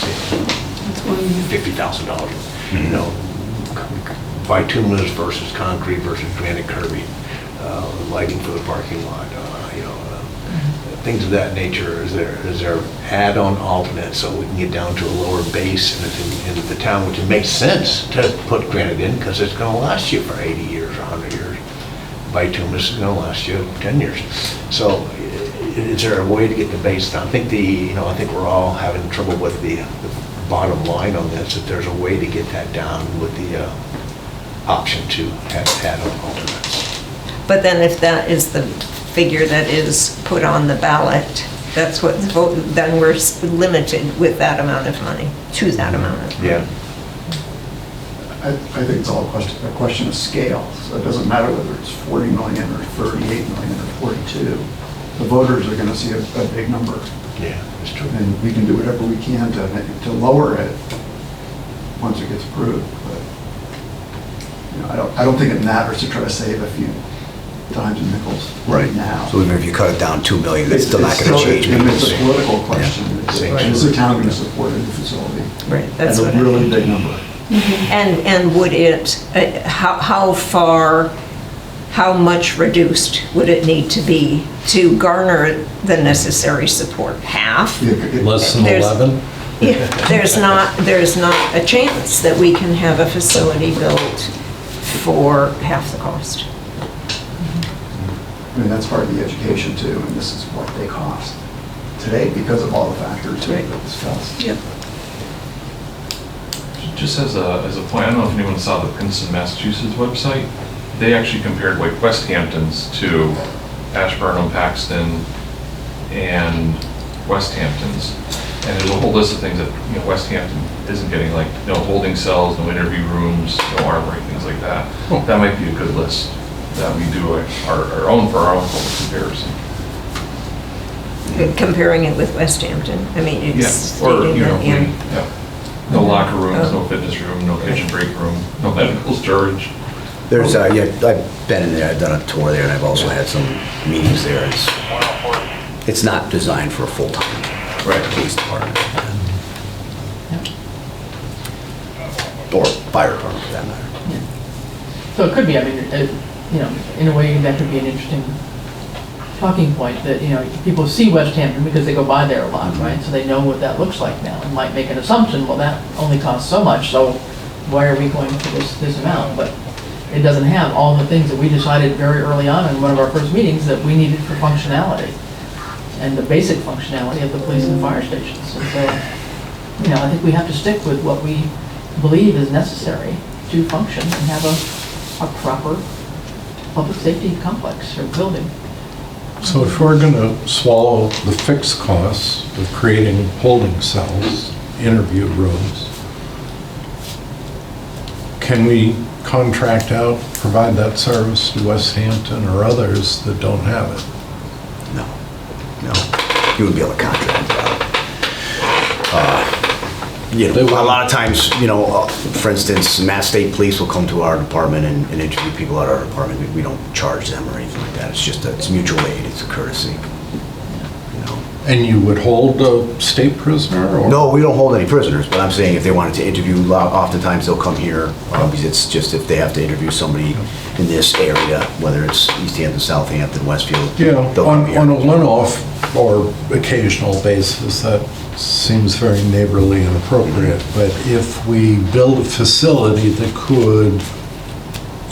$50,000. Bituminous versus concrete versus granite curbing, lighting for the parking lot, things of that nature. Is there add-on alternates so we can get down to a lower base in the town, which it makes sense to put granite in because it's going to last you for 80 years or 100 years. Bituminous is going to last you 10 years. So is there a way to get the base down? I think I think we're all having trouble with the bottom line on this, that there's a way to get that down with the option to have add-on alternates. But then if that is the figure that is put on the ballot, that's what the vote, then we're limited with that amount of money, to that amount of money. Yeah. I think it's all a question of scale. So it doesn't matter whether it's 40 million or 38 million or 42. The voters are going to see a big number. Yeah, that's true. And we can do whatever we can to lower it once it gets approved. But I don't think it matters to try to save a few dimes and nickels right now. So even if you cut it down 2 million, that's still not going to change. It's a political question. Yeah. Is the town going to support a new facility? Right, that's what At a really big number. And would it, how much reduced would it need to be to garner the necessary support? Half? Less than There's- 11? Yeah, there's not a chance that we can have a facility built for half the cost. I mean, that's part of the education too, and this is what they cost today because of all the factors we've discussed. Yep. Just as a point, I don't know if anyone saw the Princeton, Massachusetts website. They actually compared like West Hamptons to Ashburnham, Paxton, and West Hamptons. And there's a whole list of things that, West Hampton isn't getting, like, no holding cells, no interview rooms, no armory, things like that. That might be a good list that we do our own for our own public comparison. Comparing it with West Hampton, I mean, it's Yeah, or, stated that, yeah. No locker rooms, no fitness room, no kitchen break room, no medical storage. There's, I've been in there, I've done a tour there, and I've also had some meetings there. It's not designed for a full-time police department. or fire department for that matter. So it could be, I mean, in a way, that could be an interesting talking point, that, people see West Hampton because they go by there a lot, right? So they know what that looks like now, and might make an assumption, well, that only costs so much, so why are we going for this amount? But it doesn't have all the things that we decided very early on in one of our first meetings that we needed for functionality, and the basic functionality of the police and fire stations. And so, I think we have to stick with what we believe is necessary to function and have a proper public safety complex or building. So if we're going to swallow the fixed costs of creating holding cells, interview rooms, can we contract out, provide that service to West Hampton or others that don't have it? No. You would be able to contract it out. A lot of times, for instance, Mass State Police will come to our department and interview people at our department. We don't charge them or anything like that. It's mutual aid, it's a courtesy. And you would hold a state prisoner? Or? No, we don't hold any prisoners, but I'm saying if they wanted to interview, oftentimes they'll come here, because it's just if they have to interview somebody in this area, whether it's East Hampton, Southampton, Westfield, they'll come here. On a one-off or occasional basis, that seems very neighborly and appropriate, but if we build a facility that could,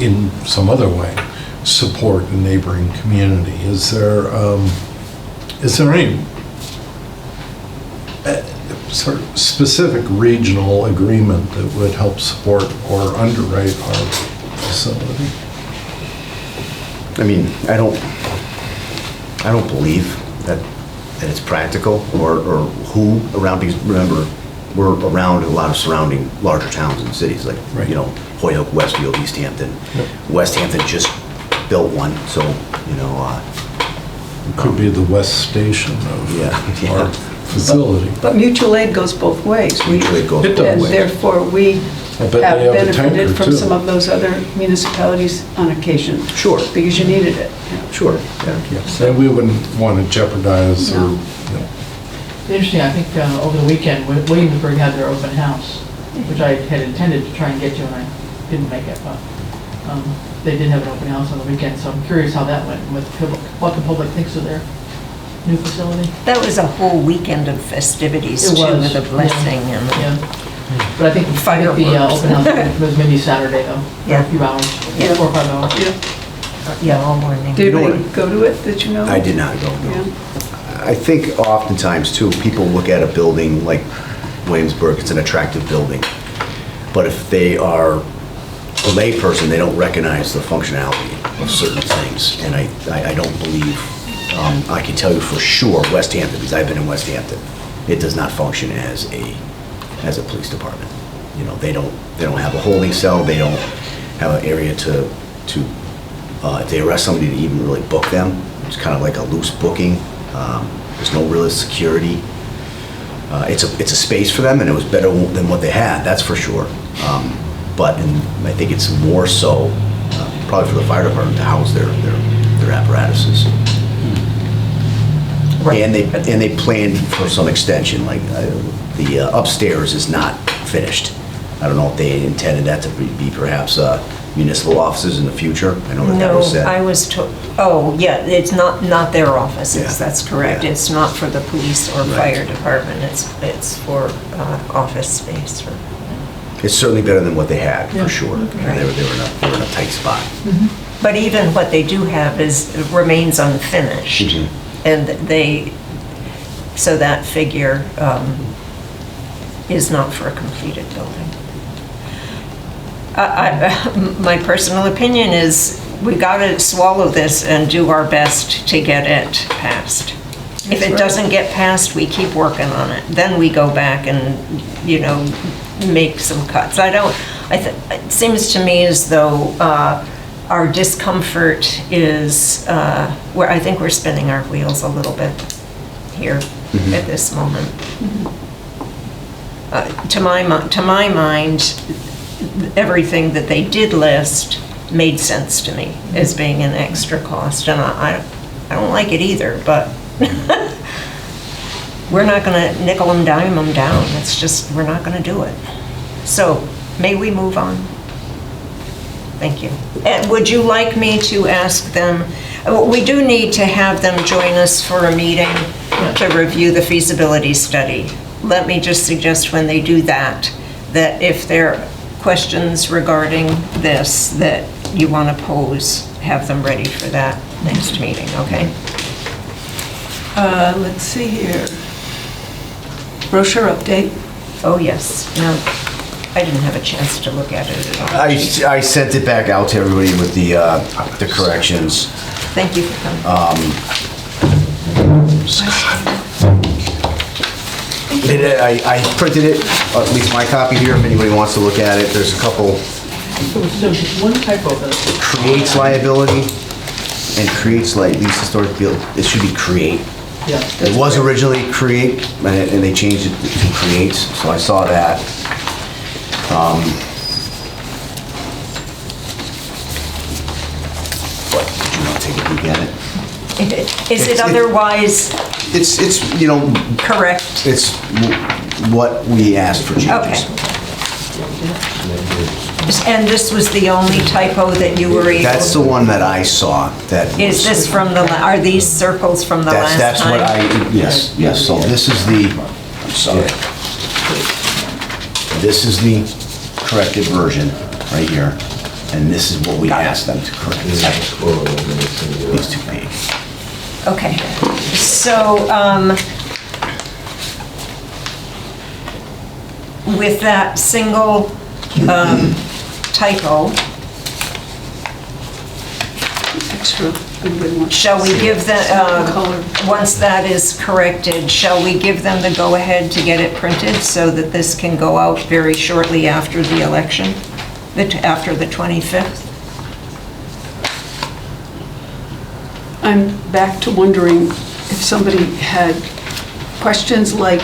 in some other way, support a neighboring community, is there any sort of specific regional agreement that would help support or underwrite our facility? I mean, I don't believe that it's practical or who around, because remember, we're around a lot of surrounding larger towns and cities like, Holyoke, Westfield, East Hampton. Yep. West Hampton just built one, so, It could be the West Station of our facility. But mutual aid goes both ways. Mutual aid goes It both does. And ways. therefore, we I have bet they have a tanker, benefited from too. some of those other municipalities on occasion. Sure. Because you needed it. Sure. Yes, and we wouldn't want to jeopardize or, Interesting, I think over the weekend, Williamsburg had their open house, which I had intended to try and get to, and I didn't make it, but they did have an open house on the weekend, so I'm curious how that went, what the public thinks of their new facility. That was a whole weekend of festivities It too, was, with a blessing and Yeah, but I think the open house was maybe Saturday though, for Yeah. a few hours, Yeah. 4 or 5 hours. all morning. Did we go to it, did you know? I did not go, no. Yeah. I think oftentimes too, people look at a building like Williamsburg, it's an attractive building. But if they are a layperson, they don't recognize the functionality of certain things. And I don't believe, I can tell you for sure, West Hampton, because I've been in West Hampton, it does not function as a police department. They don't have a holding cell, they don't have an area to if they arrest somebody, to even really book them. It's kind of like a loose booking. There's no real security. It's a space for them, and it was better than what they had, that's for sure. But I think it's more so probably for the fire department to house their apparatuses. Right. And they planned for some extension, like the upstairs is not finished. I don't know if they intended that to be perhaps municipal offices in the future. I know that was said. No, I was told, it's not their offices, Yeah. that's correct. Yeah. It's not for the police or Right. fire department, it's for office space. It's certainly better than what they had, Yeah. for sure. Right. They were in a tight spot. But even what they do have remains unfinished. Mhm. And so that figure is not for a completed building. My personal opinion is we got to swallow this and do our best to get it passed. If That's it right. doesn't get passed, we keep working on it. Then we go back and, make some cuts. It seems to me as though our discomfort is, I think we're spinning our wheels a little bit here at this moment. To my mind, everything that they did list made sense to me as being an extra cost, and I don't like it either, but we're not gonna nickel and dime them down, it's just, we're not gonna do it. So, May we move on? Thank you. And would you like me to ask them, we do need to have them join us for a meeting to review the feasibility study. Let me just suggest when they do that, that if there are questions regarding this that you want to pose, have them ready for that next meeting, okay? Let's see here. Brochure update. Oh, yes. No, I didn't have a chance to look at it at all. I sent it back out to everybody with the corrections. Thank you for coming. I printed it, at least my copy here, if anybody wants to look at it. There's a couple, So just one typo though. creates liability and creates like these historic field, it should be create. Yeah. It was originally create, and they changed it to creates, so I saw that. What, did you want to take a peek at it? Is it otherwise It's, you know, correct? it's what we asked for changes. Okay. And this was the only typo that you were able? That's the one that I saw, that was... Is this from the, are these circles from the last time? That's what yes, so this is the, I'm sorry. This is the corrected version, right here, and this is what we asked them to correct. These 2 pages. Okay, so, with that single typo, Extra. Everybody wants shall we give color. them, once that is corrected, shall we give them the go-ahead to get it printed so that this can go out very shortly after the election, after the 25th? I'm back to wondering if somebody had questions like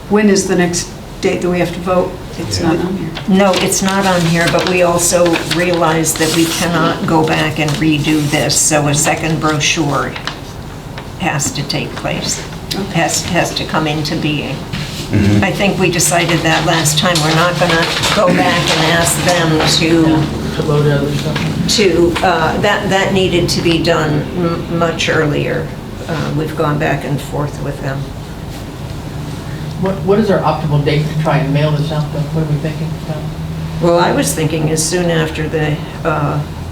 when is the next date that we have to vote? It's not on here. No, it's not on here, but we also realize that we cannot go back and redo this, so a second brochure has to take place, has to come into being. I think we decided that last time. We're not going to go back and ask them To load other stuff. that needed to be done much earlier. We've gone back and forth with them. What is our optimal date to try and mail this out though? What are we thinking? Well, I was thinking as soon after the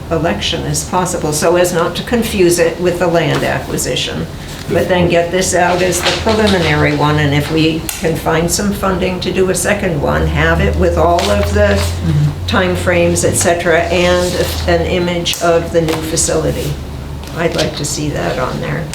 election as possible, so as not to confuse it with the land acquisition. But then get this out as the preliminary one, and if we can find some funding to do a second one, have it with all of the timeframes, et cetera, and an image of the new facility. I'd like to see that on there.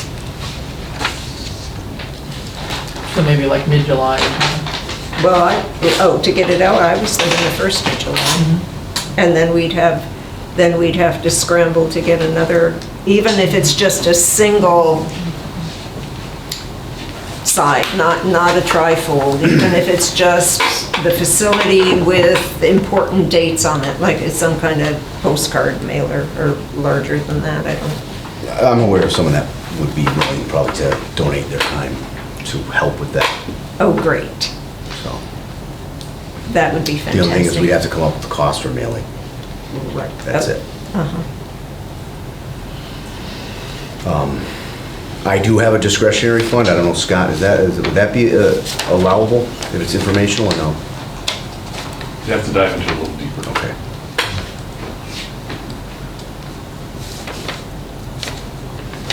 So maybe like mid-July or something? Well, to get it out, I was thinking the 1st of July. And then we'd have to scramble to get another, even if it's just a single side, not a trifold, even if it's just the facility with important dates on it, like it's some kind of postcard mailer or larger than that, I don't. I'm aware of someone that would be willing probably to donate their time to help with that, Oh, great. so. That would be The fantastic. only thing is we have to come up with the cost for mailing. Right. That's it. Uh-huh. I do have a discretionary fund. I don't know, Scott, would that be allowable if it's informational or no? You have to dive into it a little deeper. Okay.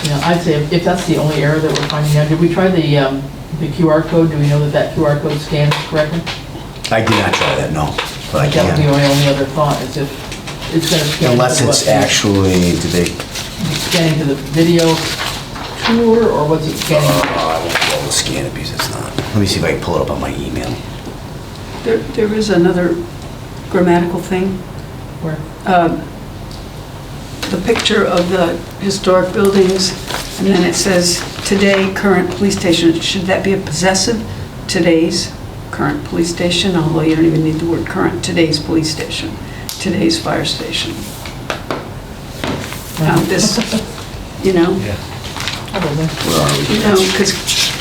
Yeah, I'd say if that's the only error that we're finding now, did we try the QR code? Do we know that QR code scans correctly? I did not try that, no, but I That would be can. my only other thought, is if it's gonna scan. Unless to it's what- actually, did they, Scanning to the video tour, or what's it scanning? I won't be able to scan it because it's not. Let me see if I can pull it up on my email. There is another grammatical thing. Where? The picture of the historic buildings, and then it says, today, current police station. Should that be a possessive? Today's current police station, although you don't even need the word current. Today's police station, today's fire station. This, you know, Probably. because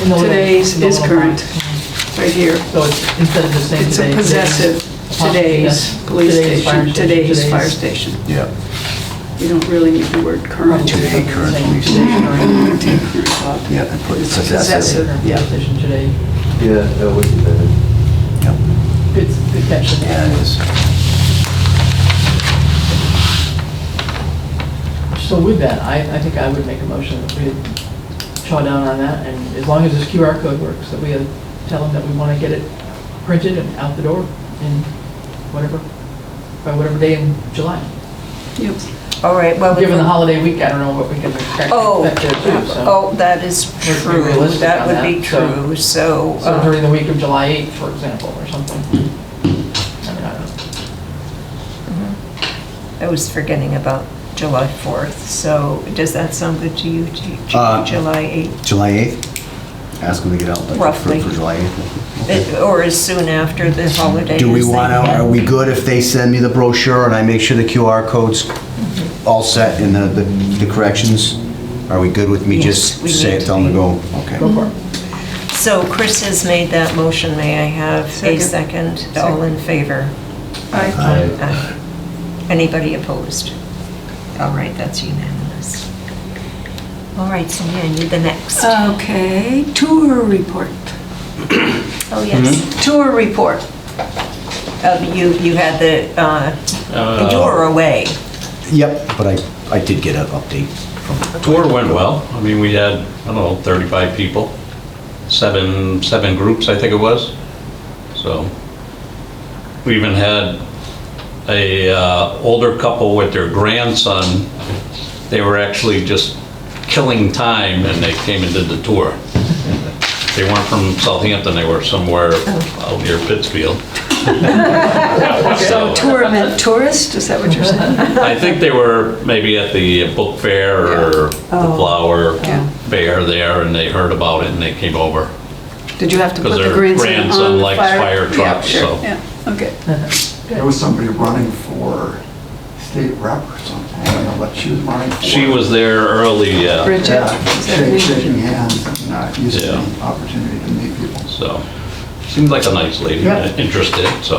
In the little- today's in the is little current, box. right here. So it's, instead of just saying It's a today. possessive. Today's police station, today's fire station. station. Yeah. You don't really need the word current. Today, current police Today, station. Yeah, and put Possessive, yeah. police station today. Yeah, that would be better. Yep. Good catch. Yeah, it is. So with that, I think I would make a motion that we chaw down on that, and as long as this QR code works, that we tell them that we want to get it printed and out the door in by whatever day in July. Yep. All right, well. Given the holiday week, I don't know what we can expect there too, so. Oh, that is Let's be true. realistic That on would that, be true, so. So during the week of July 8th, for example, or something. I mean, I don't know. I was forgetting about July 4th, so does that sound good to you, July 8th? July 8th? Ask them to get out like Roughly. for July 8th? Or as soon after the holiday. Do we as they want to, can. are we good if they send me the brochure and I make sure the QR code's all set and the corrections? Are we good with me Yes, just we say need it, to tell them to be. go? Okay. Go for it. So Chris has made that motion. May I have a Second. second? All in favor? Aye. Aye. Anybody opposed? All right, that's unanimous. All right, Suzanne, you're the next. Okay, tour report. Oh, yes. Tour report. You had you were away. Yep, but I did get an update from. Tour went well. I mean, we had, I don't know, 35 people, seven groups, I think it was. So we even had a older couple with their grandson. They were actually just killing time, and they came and did the tour. They weren't from Southampton, they were somewhere out near Pittsfield. So tour meant tourist, is that what you're saying? I think they were maybe at the book fair or the flower Yeah. fair there, and they heard about it and they came over. Did you have to put Because the their grandson grandson on the likes fire trucks, Yeah, sure, so. yeah, okay. There was somebody running for state rep or something. I don't know what she was running for. She was there early, Bridget? Yeah, Is that her name? shaking hands and used to Yeah. be opportunity to meet people. so. Seemed like a nice lady, Yeah. interested, so.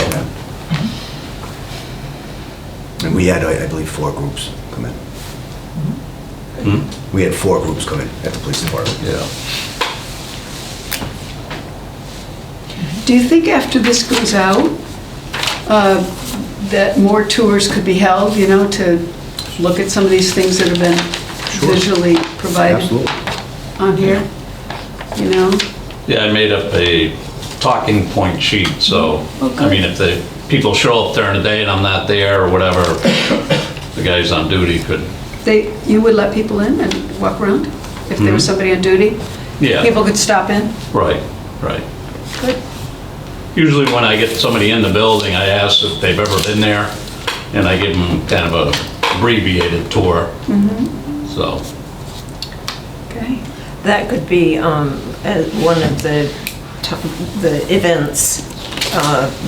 And we had, I believe, 4 groups come in. Hmm? We had 4 groups come in at the police department. Yeah. Do you think after this goes out, that more tours could be held, you know, to look at some of these things that have been visually provided Absolutely. on here? You know? Yeah, I made up a talking point sheet, so, Oh, good. I mean, if the people show up during the day and I'm not there or whatever, the guys on duty could, You would let people in and walk around? If there was somebody on duty? yeah, People could stop in? right. Good. Usually when I get somebody in the building, I ask if they've ever been there, and I give them kind of a abbreviated tour, so. Okay. That could be one of the events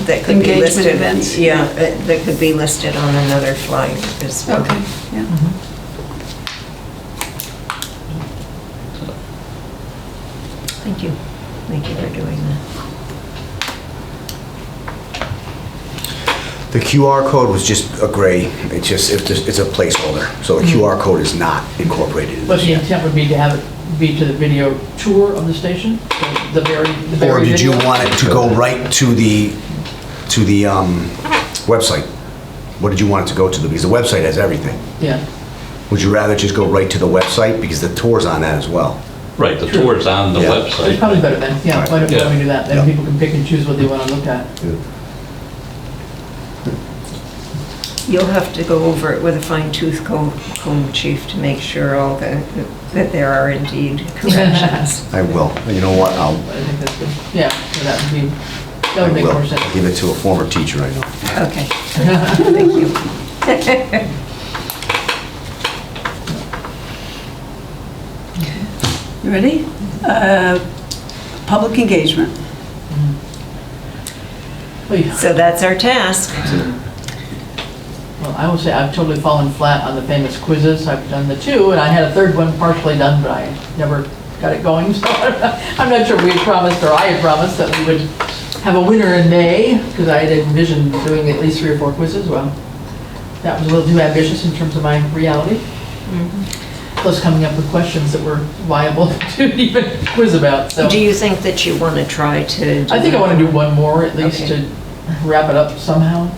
that could be Engagement listed. events. Yeah, that could be listed on another flyer as well. Okay, yeah. Thank you. Thank you for doing that. The QR code was just a gray, it's a placeholder. So the QR code is not incorporated in But this the yet. intent would be to have it be to the video tour of the station? The very Or did you video? want it to go right to the website? What did you want it to go to? Because the website has everything. Yeah. Would you rather just go right to the website? Because the tour's on that as well. Right, the tour's on the Yeah. It's website. probably better then, yeah, why don't Yeah. we do that? Then Yeah. people can pick and choose what they want to look at. You'll have to go over it with a fine-tooth comb, chief, to make sure that there are indeed corrections. I will. You know what? I think that's good. Yeah, so that would make I will. more sense. I'll give it to a former teacher I know. Okay, thank you. You ready? Public engagement. Well, yeah. So that's our task. Well, I will say I've totally fallen flat on the famous quizzes. I've done the 2, and I had a 3rd one partially done, but I never got it going. So I'm not sure we had promised, or I had promised, that we would have a winner in May, because I had envisioned doing at least 3 or 4 quizzes. Well, that was a little too ambitious in terms of my reality. Plus coming up with questions that were viable to even quiz about, so. Do you think that you want to try to? I think I want to do one more at least Okay. to wrap it up somehow.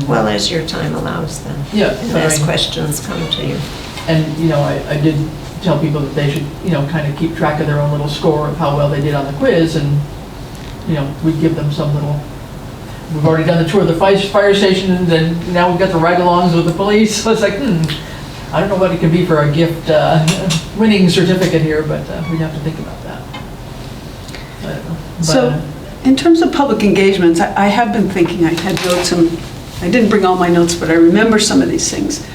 Well, as your time allows then. Yeah, And but I as mean- questions come to you. And, I did tell people that they should, kind of keep track of their own little score of how well they did on the quiz, and, we'd give them some little, we've already done the tour of the fire station, and then now we've got the ride-alongs with the police, so it's like, I don't know what it could be for a gift, winning certificate here, but we'd have to think about that. I don't know. So, in terms of public engagements, I have been thinking, I had notes, and I didn't bring all my notes, but I remember some of these things.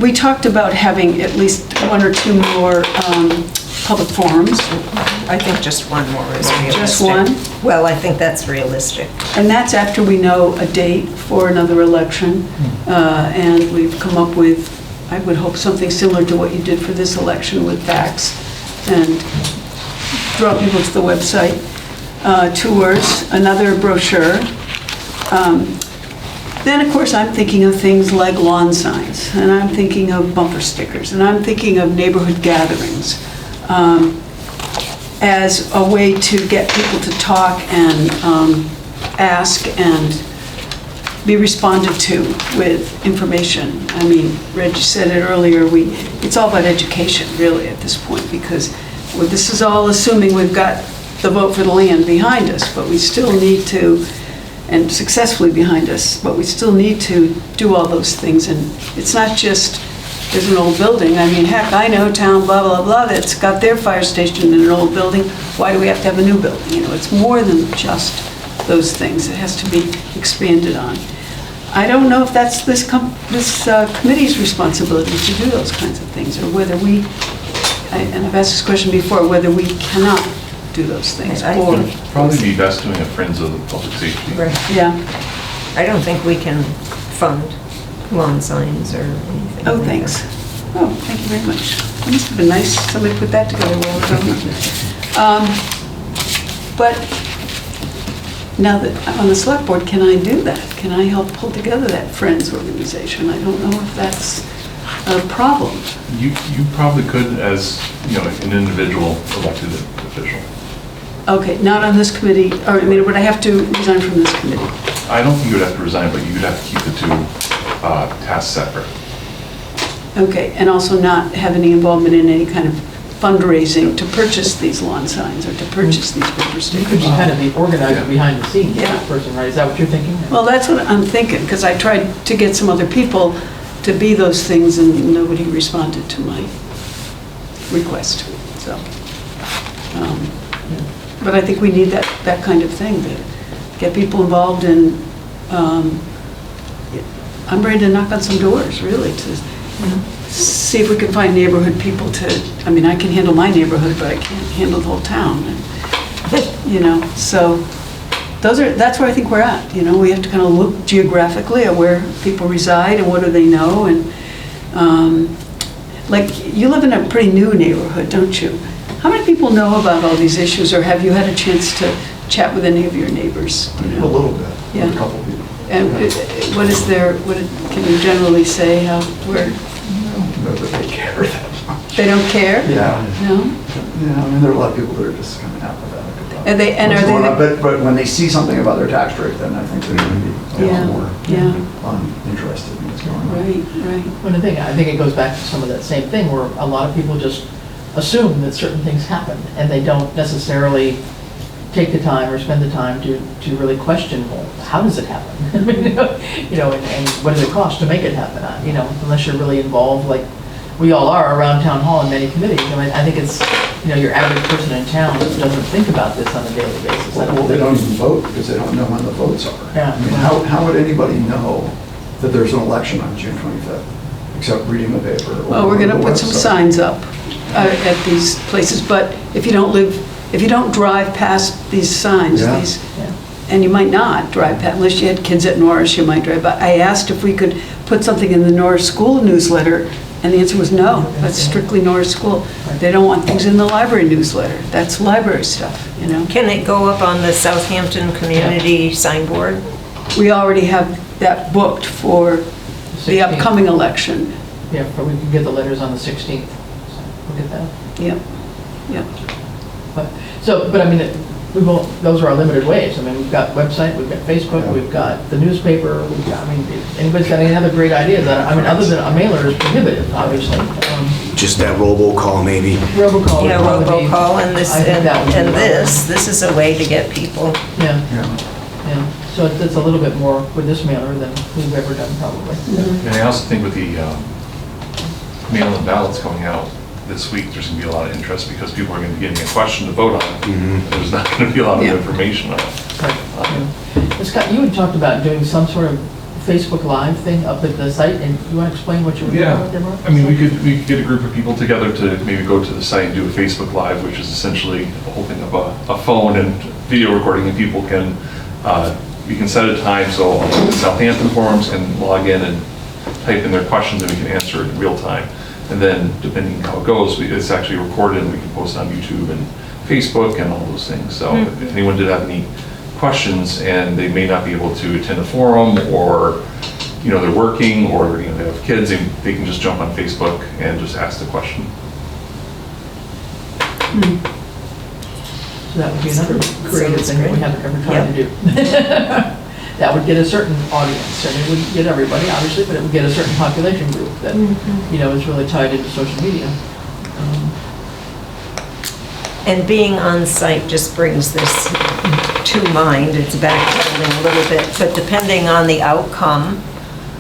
We talked about having at least 1 or 2 more public forums. I think just one more is realistic. Just one? Well, I think that's realistic. And that's after we know a date for another election. And we've come up with, I would hope, something similar to what you did for this election with facts, and draw people to the website. Tours, another brochure. Then, of course, I'm thinking of things like lawn signs, and I'm thinking of bumper stickers, and I'm thinking of neighborhood gatherings as a way to get people to talk and ask and be responded to with information. I mean, Reggie said it earlier, it's all about education, really, at this point, because this is all assuming we've got the vote for the land behind us, but we still need to, and successfully behind us, but we still need to do all those things. And it's not just, there's an old building. I mean, heck, I know town blah, blah, blah, that's got their fire station in an old building. Why do we have to have a new building? It's more than just those things. It has to be expanded on. I don't know if that's this committee's responsibility to do those kinds of things, or whether and I've asked this question before, whether we cannot do those things. I or- think- Probably be best doing a Friends of the Public Safety. Right. Yeah. I don't think we can fund lawn signs or anything. Oh, like thanks. that. Oh, thank you very much. That must have been nice, somebody put that together well ago. But now that I'm on the select board, can I do that? Can I help pull together that Friends organization? I don't know if that's a problem. You probably could as, an individual elected official. Okay, not on this committee, or, would I have to resign from this committee? I don't think you would have to resign, but you'd have to keep the 2 tasks separate. Okay, and also not have any involvement in any kind of fundraising to purchase these lawn signs or to purchase these bumper You stickers? could be kind of the organizer behind the scenes, Yeah. that person, right? Is that what you're thinking? Well, that's what I'm thinking, because I tried to get some other people to be those things, and nobody responded to my request, so. But I think we need that kind of thing, to get people involved in, I'm ready to knock on some doors, really, to see if we can find neighborhood people to, I can handle my neighborhood, but I can't handle the whole town. So that's where I think we're at. We have to kind of look geographically at where people reside and what do they know. And like, you live in a pretty new neighborhood, don't you? How many people know about all these issues, or have you had a chance to chat with any of your neighbors? A little bit, Yeah. with a couple of people. And can you generally say where, But they care that much. they don't care? Yeah. No? Yeah, there are a lot of people that are just kind of apathetic about And are what's they going on. the- But when they see something about their tax rate, then I think they're going to be a Yeah, lot more yeah. interested in what's going on. Right. Well, I think it goes back to some of that same thing, where a lot of people just assume that certain things happen, and they don't necessarily take the time or spend the time to really question, well, how does it happen? And what does it cost to make it happen? Unless you're really involved, like we all are around town hall and many committees. I think it's, your average person in town just doesn't think about this on a daily basis. I Well, they don't even vote because they don't know when the votes are. Yeah. How would anybody know that there's an election on June 25th, except reading the paper? or Well, we're going to on the put some website? signs up at these places, but if you don't drive past these signs, Yeah. and you might not drive past, unless you had kids at Norris, you might drive by. I asked if we could put something in the Norris School newsletter And the answer was no, that's strictly Norris School. They don't want things in the library newsletter. That's library stuff, you know? Can it go up on the Southampton community signboard? We already have that booked for the 16th. upcoming election. Yeah, but we can get the letters on the 16th. So we'll get that. Yep, yep. But I mean, those are our limited ways. I mean, we've got website, we've got Facebook, we've got the newspaper, we've got, I mean, if anybody's got any other great ideas, I mean, other than a mailer is prohibitive, obviously. Just that robocall maybe. Robocall. Yeah, would probably be- robocall, and this, I think that would be and well. this is a way to get people. Yeah, yeah. So it's a little bit more with this mailer than we've ever done probably. And I also think with the mail-in ballots coming out this week, there's going to be a lot of interest because people are going to be getting a question to vote on. There's not going to be a lot of Yeah. information on it. Yeah. Scott, you had talked about doing some sort of Facebook Live thing up at the site, and you want to explain what you were doing out there, Mark? I mean, we could get a group of people together to maybe go to the site and do a Facebook Live, which is essentially holding up a phone and video recording, and people can, we can set a time so the Southampton forums can log in and type in their questions and we can answer it in real time. And then depending how it goes, it's actually recorded and we can post on YouTube and Facebook and all those things. So if anyone did have any questions and they may not be able to attend a forum, or they're working, or they have kids, they can just jump on Facebook and just ask the question. So that would be another creative Sounds thing that we great. haven't ever tried to do. That would get a certain audience, and it wouldn't get everybody, obviously, but it would get a certain population group that, is really tied into social media. And being on site just brings this to mind. It's backpedaling a little bit, but depending on the outcome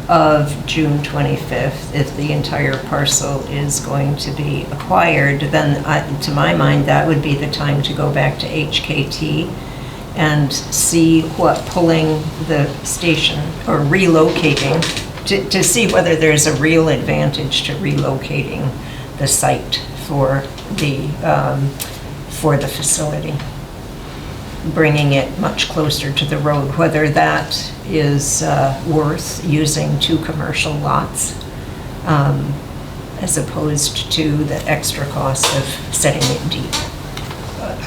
of June 25th, if the entire parcel is going to be acquired, then to my mind, that would be the time to go back to HKT and see what pulling the station or relocating, to see whether there's a real advantage to relocating the site for the facility, bringing it much closer to the road, whether that is worth using 2 commercial lots as opposed to the extra cost of setting it deep.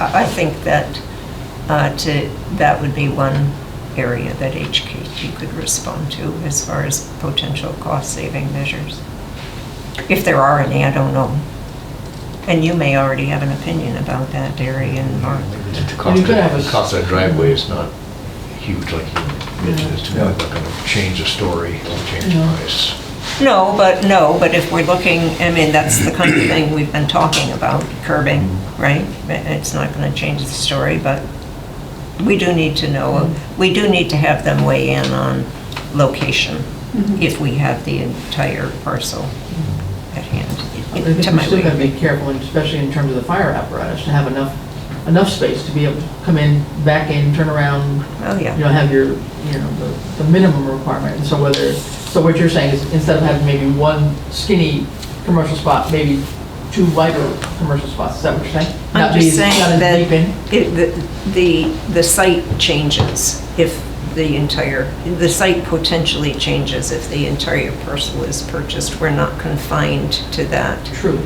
I think that that would be one area that HKT could respond to as far as potential cost-saving measures. If there are any, I don't know. And you may already have an opinion about that area, and Mark. The cost of that driveway is not huge like you mentioned. It's not going to change the story, or change the price. No, but if we're looking, I mean, that's the kind of thing we've been talking about, curbing, right? It's not going to change the story, but we do need to know, we do need to have them weigh in on location if we have the entire parcel at hand. I think we're still going to be careful, and especially in terms of the fire apparatus, to have enough space to be able to come in, back in, turn around. Oh, yeah. Have your, the minimum requirement. And so what you're saying is, instead of having maybe one skinny commercial spot, maybe 2 wider commercial spots. Is that what you're saying? I'm just saying that the site changes if the site potentially changes if the entire parcel is purchased. We're not confined to that. True.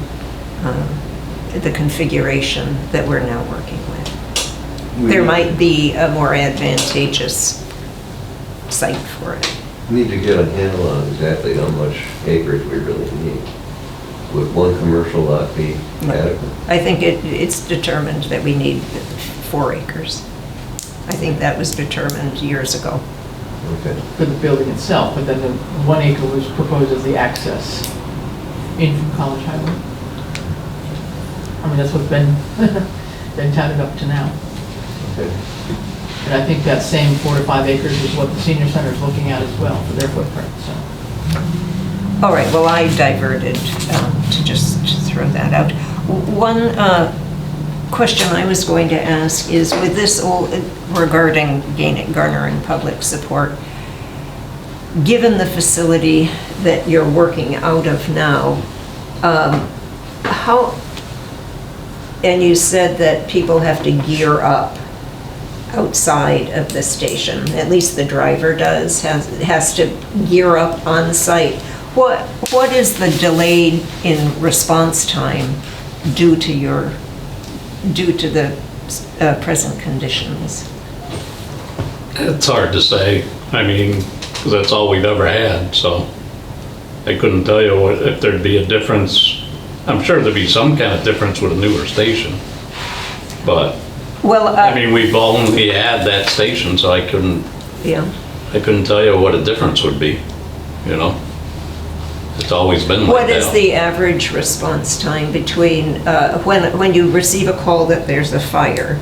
The configuration that we're now working with. There might be a more advantageous site for it. We need to get a handle on exactly how much acreage we really need. Would 1 commercial lot be adequate? I think it's determined that we need 4 acres. I think that was determined years ago. Okay. For the building itself, but then the 1 acre was proposed as the access in from College Highway. I mean, that's what's been touted up to now. Okay. And I think that same 4 to 5 acres is what the senior center is looking at as well for their footprint, so. All right, well, I diverted to just throw that out. One question I was going to ask is, with this regarding garnering public support, given the facility that you're working out of now, and you said that people have to gear up outside of the station, at least the driver has to gear up on site. What is the delay in response time due to the present conditions? It's hard to say. I mean, 'cause that's all we've ever had, so I couldn't tell you if there'd be a difference. I'm sure there'd be some kind of difference with a newer station, but, Well, I mean, we've only had that station, so I couldn't yeah. tell you what a difference would be, you know? It's always been like that. What is the average response time between when you receive a call that there's a fire,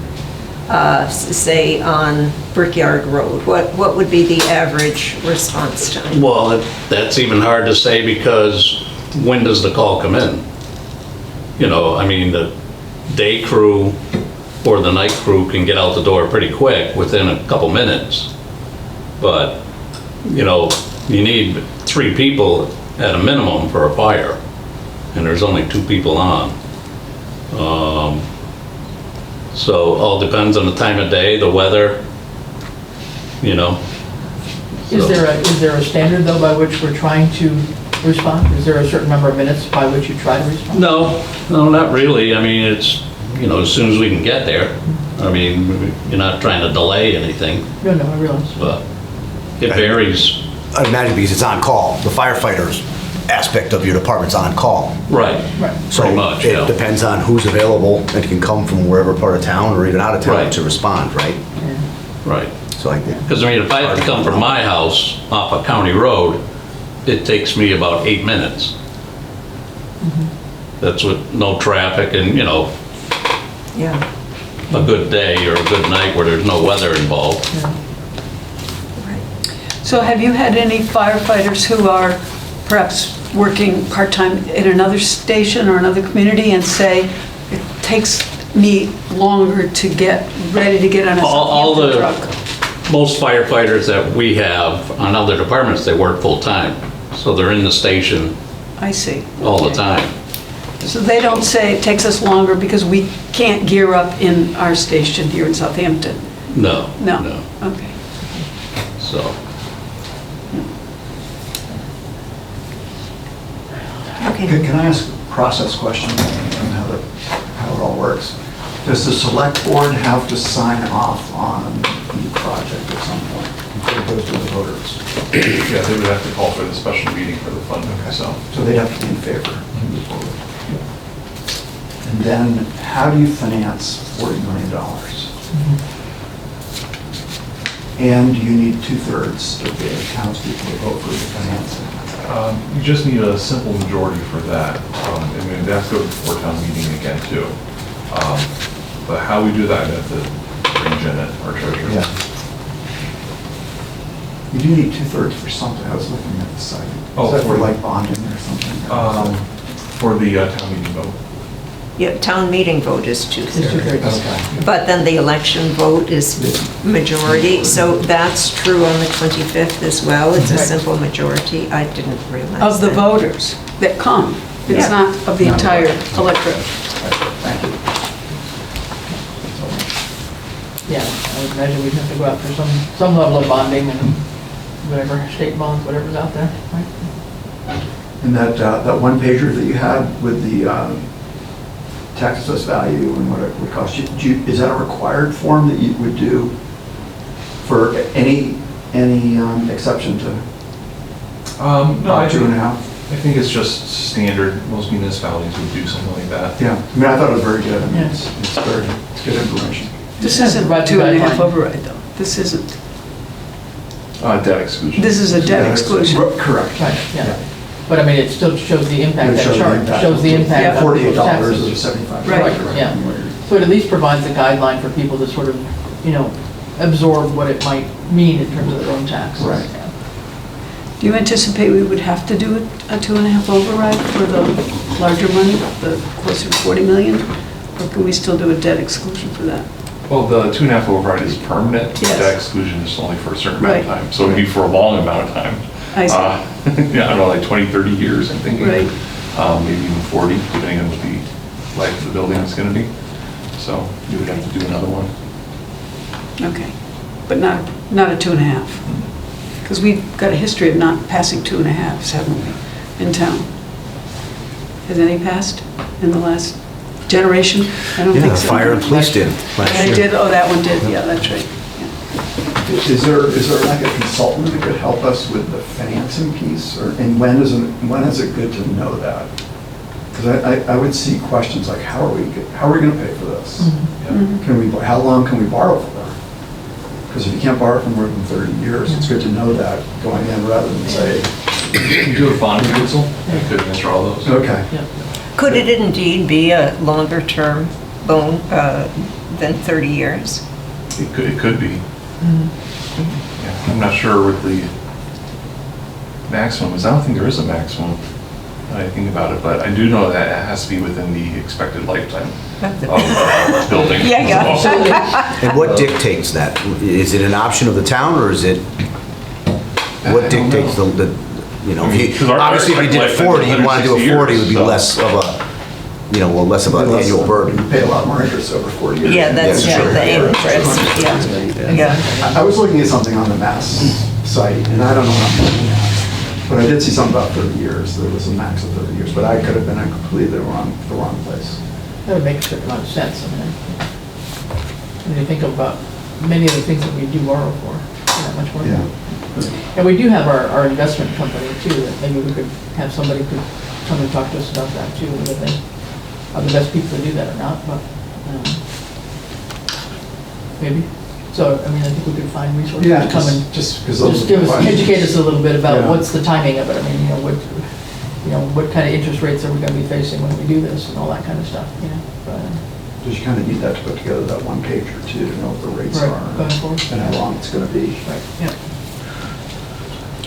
say on Brickyard Road? What would be the average response time? Well, that's even hard to say because when does the call come in? You know, I mean, the day crew or the night crew can get out the door pretty quick within a couple minutes. But, you know, you need 3 people at a minimum for a fire, and there's only 2 people on. So all depends on the time of day, the weather, you know. Is there a standard though by which we're trying to respond? Is there a certain number of minutes by which you try to respond? No, not really. I mean, it's, you know, as soon as we can get there. I mean, you're not trying to delay anything, No, I realize. but it varies. I'd imagine because it's on call, the firefighters aspect of your department's on call. Right, So pretty much, it yeah. depends on who's available and can come from wherever part of town or even out of town Right. to respond, right? Right. So I, Because, I mean, if I have to come from my house off a county road, it takes me about 8 minutes. That's with no traffic and, you know, Yeah. a good day or a good night where there's no weather involved. So have you had any firefighters who are perhaps working part-time in another station or another community and say, it takes me longer to get ready to get on a All Southampton the, truck? most firefighters that we have on other departments, they work full-time. So they're in the station I see. all the Okay. time. So they don't say it takes us longer because we can't gear up in our station here in Southampton? No. No? Okay. So, Okay. Can I ask a process question on how it all works? Does the select board have to sign off on the project at some point before it goes to the voters? Yeah, they would have to call for the special meeting for the funding, so. So they'd have to be in favor to move forward. And then how do you finance $40 million? And you need 2/3 of the townspeople to vote for the financing. You just need a simple majority for that. And then they have to go before town meeting again too. But how we do that, I have to bring Janet, our treasurer. Yeah. You do need 2/3 for something. I was looking at the site. Oh, Is that for for- like bonding or something? For the town meeting vote. Yeah, town meeting vote is 2/3. Okay. But then the election vote is majority, so that's true on the 25th as well. It's a Right. simple majority. I didn't realize Of the that. voters that come? It's Yeah. not of the Not entire voters. electorate? Thank you. Yeah, I would imagine we'd have to go out for some level of bonding and whatever, state bonds, whatever's out there, right? And that one pager that you had with the tax assessed value and what it would cost you, is that a required form that you would do for any exception to No, I 2.5? I think it's just standard. Most municipalities would do something like that. Yeah, I mean, I thought it was very good. I mean, Yeah. it's good information. This Yeah, isn't provide the 2.5 guideline. override, though. This isn't. Debt exclusion. This is a debt exclusion. Correct. Right, yeah. But I mean, it still shows the impact, It that shows the chart impact. shows the impact Yeah. of $48 taxes. or 75. Right, yeah. So it at least provides a guideline for people to sort of, you know, absorb what it might mean in terms of their own taxes. Right. Yeah. Do you anticipate we would have to do a 2.5 override for the larger money, the closer to 40 million? Or can we still do a debt exclusion for that? Well, the 2.5 override is permanent. Yes. Debt exclusion is only for a certain amount of Right. time. So it'd be for a long amount of time. I see. Yeah, I don't know, like 20, 30 years, I'm thinking. Right. Maybe even 40, depending on what the life of the building is going to be. So you would have to do another one. Okay, but not a 2.5? Because we've got a history of not passing 2.5s, haven't we? in town? Has any passed in the last generation? I don't Yeah, think so. fire and police did last They year. did, oh, that one did, yeah, that's right. Yeah. Is there like a consultant that could help us with the financing piece? And when is it good to know that? Because I would see questions like, how are we going to pay for this? How long can we borrow for? Because if you can't borrow for more than 30 years, it's good to know that going in rather than say, You do a bond proposal, you could answer all those. okay. Could it indeed be a longer term loan than 30 years? It could be. Yeah, I'm not sure what the maximum is. I don't think there is a maximum, when I think about it, but I do know that it has to be within the expected lifetime of the building. Yeah. And what dictates that? Is it an option of the town, or is it, what dictates the, you know, if you, obviously if you did a 40, you'd want to do a 40, it would be less of a, you know, well, less of an annual burden. You pay a lot more interest over 40 years. Yeah, that's Yeah, true, sure. the interest, yeah. I was looking at something on the Mass site, and I don't know what I'm looking at, but I did see something about 30 years. There was a max of 30 years, but I could have been in completely the wrong place. That would make a certain amount of sense. I mean, when you think about many of the things that we do borrow for, that much more. Yeah. And we do have our investment company too, that maybe we could have somebody could come and talk to us about that too, whether they are the best people to do that or not, but maybe. So, I mean, I think we could find resources Yeah, to come and just because educate us a little bit about Yeah. what's the timing of it. I mean, what kind of interest rates are we going to be facing when we do this and all that kind of stuff, you know? But, Because you kind of need that to put together that one page or two to know what the rates Right, are going forward. and how long it's going to be. right, yeah.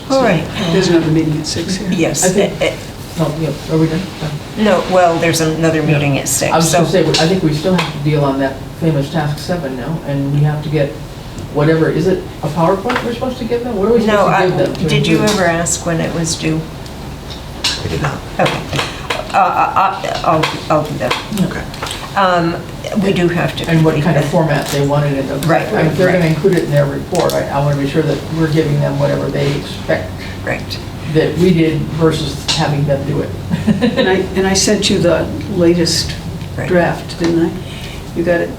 All right, There's another meeting at 6 here. yes. I think- Oh, yeah, are we done? No, well, there's another meeting at 6. I was so- going to say, I think we still have to deal on that famous task 7 now, and we have to get whatever, is it a PowerPoint we're supposed to give them? What are we No, supposed to give them? to did you include? ever ask when it was due? I did not. Okay. I'll do that. Okay. We do have to. And what complete kind of that. format they wanted it. Right, right, If they're going to right. include it in their report, I want to be sure that we're giving them whatever they expect Right. that we did versus having them do it. And I sent you the latest Right. draft, didn't I? You got it?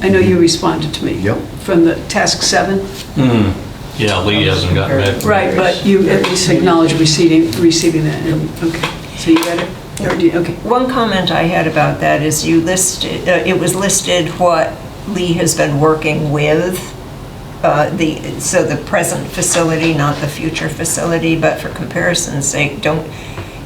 I know you responded to me. Yep. From the task 7. Yeah, Lee hasn't gotten it. Right, but you at least acknowledge receiving that. and- Okay, so you got it? Or do you- Okay. One comment I had about that is you listed, it was listed what Lee has been working with, so the present facility, not the future facility, but for comparison's sake,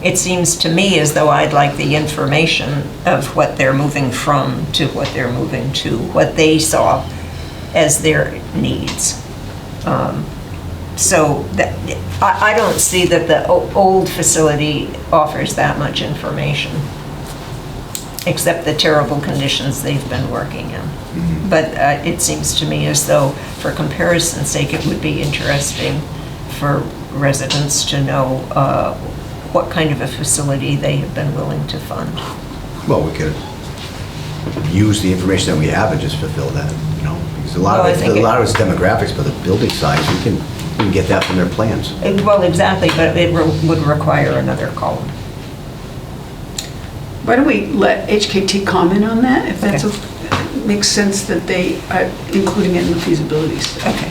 it seems to me as though I'd like the information of what they're moving from to what they're moving to, what they saw as their needs. So that, I don't see that the old facility offers that much information, except the terrible conditions they've been working in. But it seems to me as though, for comparison's sake, it would be interesting for residents to know what kind of a facility they have been willing to fund. Well, we could use the information that we have and just fulfill that, you know, because a lot Well, I of think a lot of it's demographics, but the building size, we can get that from their plans. Well, exactly, but it would require another column. Why don't we let HKT comment on that, if that's, Okay. makes sense that they are including it in the feasibility study. Okay.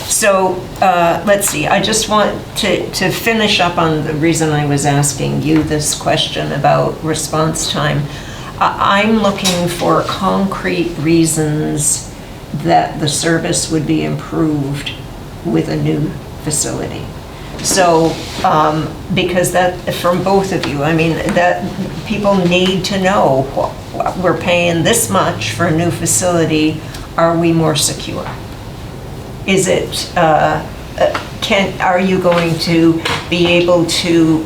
So, let's see, I just want to finish up on the reason I was asking you this question about response time. I'm looking for concrete reasons that the service would be improved with a new facility. So, because that, from both of you, I mean, that people need to know, we're paying this much for a new facility, are we more secure? Is it, are you going to be able to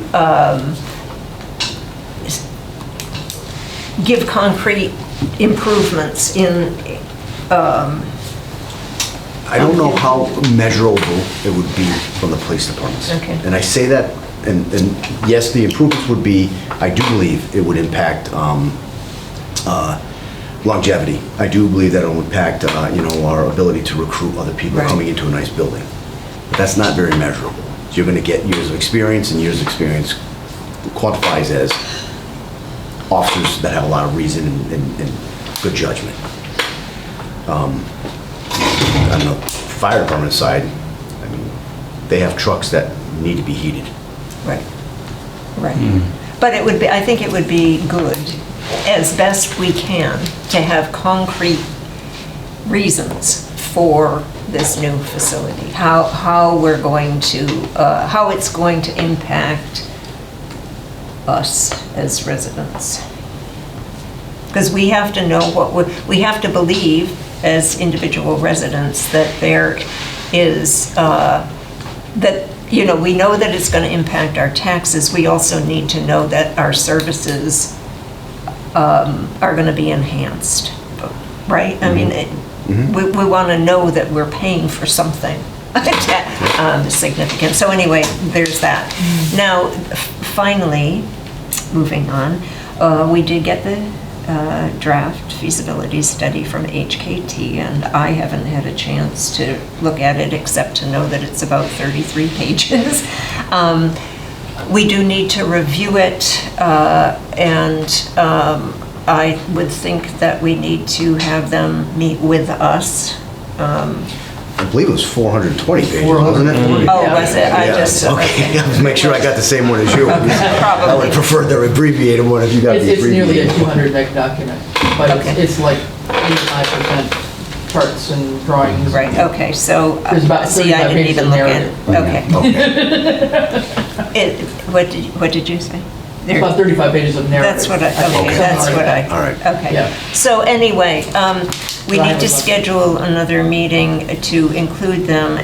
give concrete improvements in, I don't know how measurable it would be from the police departments. Okay. And I say that, and yes, the improvements would be, I do believe it would impact longevity. I do believe that it will impact, you know, our ability to recruit other people Right. coming into a nice building. But that's not very measurable. You're going to get years of experience, and years of experience quantifies as officers that have a lot of reason and good judgment. On the fire department side, I mean, they have trucks that need to be heated. Right, right. But it would be, I think it would be good, as best we can, to have concrete reasons for this new facility. How we're going to, how it's going to impact us as residents. Because we have to know what we have to believe as individual residents that there is, that, you know, we know that it's going to impact our taxes. We also need to know that our services are going to be enhanced, right? I mean, we want to know that we're paying for something significant. So anyway, there's that. Now, finally, moving on, we did get the draft feasibility study from HKT, and I haven't had a chance to look at it except to know that it's about 33 pages. We do need to review it, and I would think that we need to have them meet with us. I believe it was 420 pages, wasn't it? Oh, was it? I Yeah, just... okay. I'll make sure I got the same one as you. Okay, I would prefer the abbreviated one if you got the It's nearly a abbreviated. 200 meg document, but Okay. it's like 85% charts and drawings. Right, okay, so, There's about see, I 35 didn't pages even of look at it. narrative. Okay. What did you say? It's about 35 pages of narrative. That's what I, think. okay, that's what I, All right. okay. Yeah. So anyway, we Right. need to schedule another meeting to include them,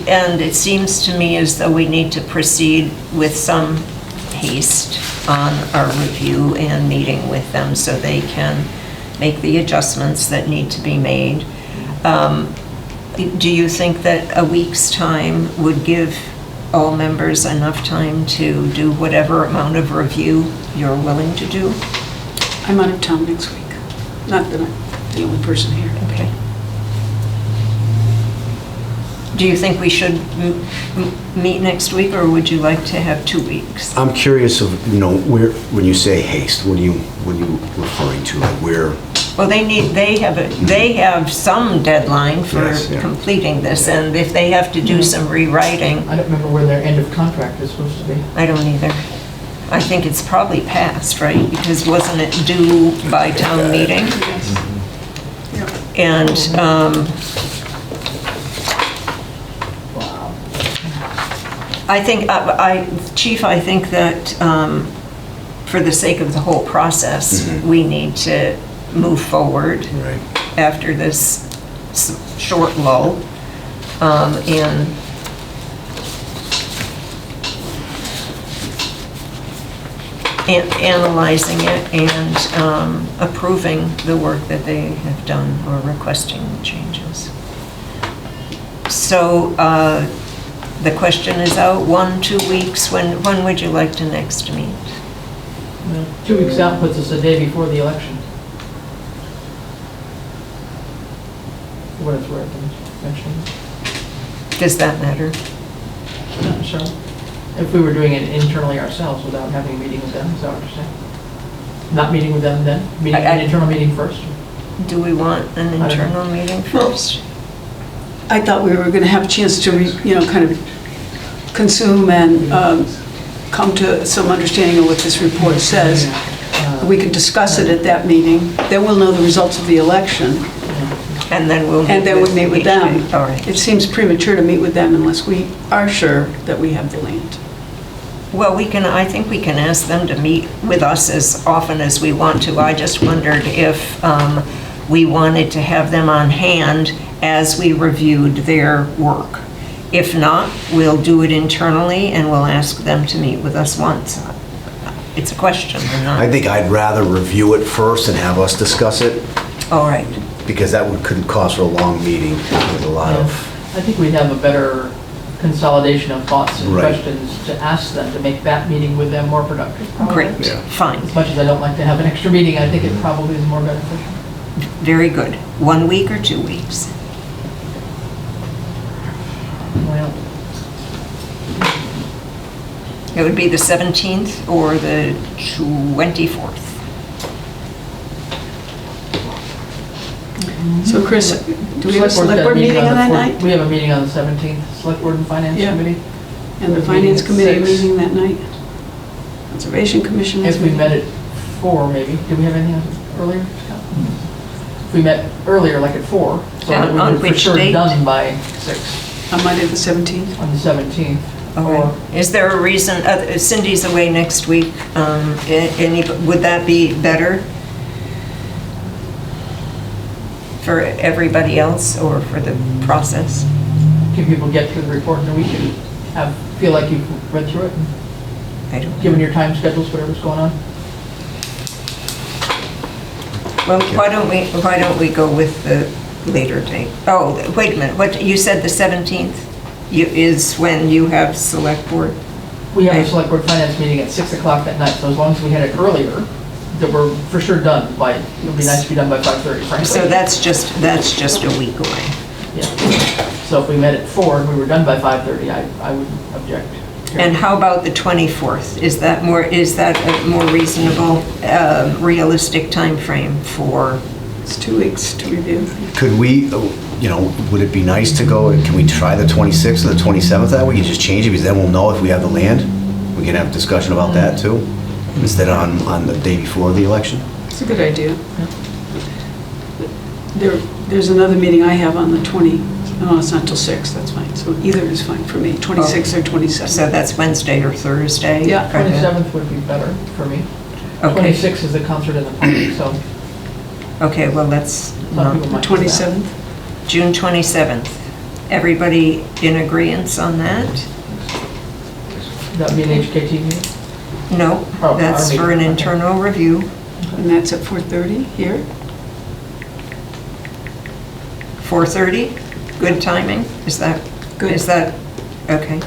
and it seems to me as though we need to proceed with some haste on our review and meeting with them so they can make the adjustments that need to be made. Do you think that a week's time would give all members enough time to do whatever amount of review you're willing to do? I'm out of town next week. Not that I'm the only person here. Okay. Do you think we should meet next week, or would you like to have 2 weeks? I'm curious of, you know, where, when you say haste, what are you referring to? Like where? Well, they have some deadline for Yes, yeah. completing this, and if they have to do some rewriting, I don't remember where their end of contract is supposed to be. I don't either. I think it's probably passed, right? Because wasn't it due by town meeting? And, I think, Chief, I think that for the sake of the whole process, we need to move forward Right. after this short lull, and analyzing it and approving the work that they have done or requesting changes. So the question is out 1-2 weeks. When would you like to next meet? 2 weeks out puts us a day before the election. For what it's worth, I'm mentioning. Does that matter? Not sure. If we were doing it internally ourselves without having a meeting with them, is that what you're saying? Not meeting with them then? Meeting, an internal meeting first? Do we want an internal meeting first? I thought we were going to have a chance to, kind of consume and come to some understanding of what this report says. We could discuss it at that meeting. Then we'll know the results of the election. And then we'll meet with them. All right. It seems premature to meet with them unless we are sure that we have the land. Well, I think we can ask them to meet with us as often as we want to. I just wondered if we wanted to have them on hand as we reviewed their work. If not, we'll do it internally and we'll ask them to meet with us once. It's a question or not. I think I'd rather review it first and have us discuss it, All right. because that could cause for a long meeting with a lot of, I think we'd have a better consolidation of thoughts and Right. questions to ask them to make that meeting with them more productive. probably. Great. Yeah. Fine. As much as I don't like to have an extra meeting, I think it probably is more beneficial. Very good. 1 week or 2 weeks? Well, It would be the 17th or the 24th. So Chris, do we have a select board meeting on that night? We have a meeting on the 17th, select board and finance Yeah. committee. And the We're finance meeting committee at 6. meeting that night? Conservation Commission is If we meeting. met at 4, maybe. Did we have anything earlier? If we met earlier, like at 4, so that we On were for which sure date? done by 6 On Monday, the 17th? on the 17th. Okay. Or Is there a reason, Cindy's away next week, would that be better for everybody else or for the process? can people get through the report in a week and feel like you've read through it and I don't. given your time schedules, whatever's going on? Well, why don't we go with the later date? Oh, wait a minute, what, you said the 17th is when you have select board? We have a select board finance meeting at 6 o'clock that night, so as long as we had it earlier, that we're for sure done by, it would be nice to be done by 5:30, frankly. So that's just a week away. Yeah. So if we met at 4 and we were done by 5:30, I wouldn't object. And how about the 24th? Is that a more reasonable, realistic time frame for? It's 2 weeks to review. Could we, would it be nice to go, can we try the 26th or the 27th that week and just change it, because then we'll know if we have the land? We can have a discussion about that too, instead of on the day before the election? It's a good idea. There's another meeting I have on the no, it's not till 6, that's fine. So either is fine for me, 26 or 27. So that's Wednesday or Thursday? Yeah. 27th would be better for me. Okay. 26 is the concert in the park, so Okay, well, that's some people might do that. 27th? June 27th. Everybody in agreement on that? That would be an HKT meeting? No, Oh, that's our for an meeting, okay. internal review. And that's at 4:30 here? 4:30? Good timing? Is that? Good. Is that, okay.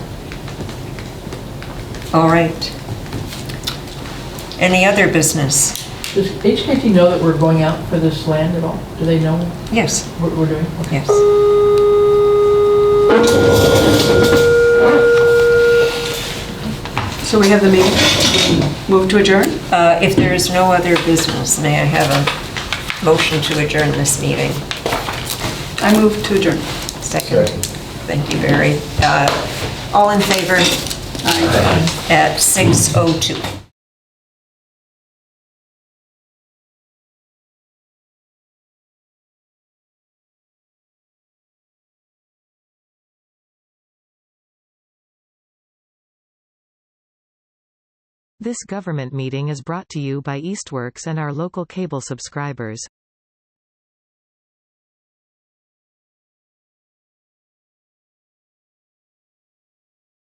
All right. Any other business? Does HKT know that we're going out for this land at all? Do they know Yes, what we're doing? Okay. yes. So we have the meeting. Move to adjourn? If there is no other business, may I have a motion to adjourn this meeting? I move to adjourn. Second. Thank you, Barry. All in favor? Aye. At 6:02. This government meeting is brought to you by Eastworks and our local cable subscribers.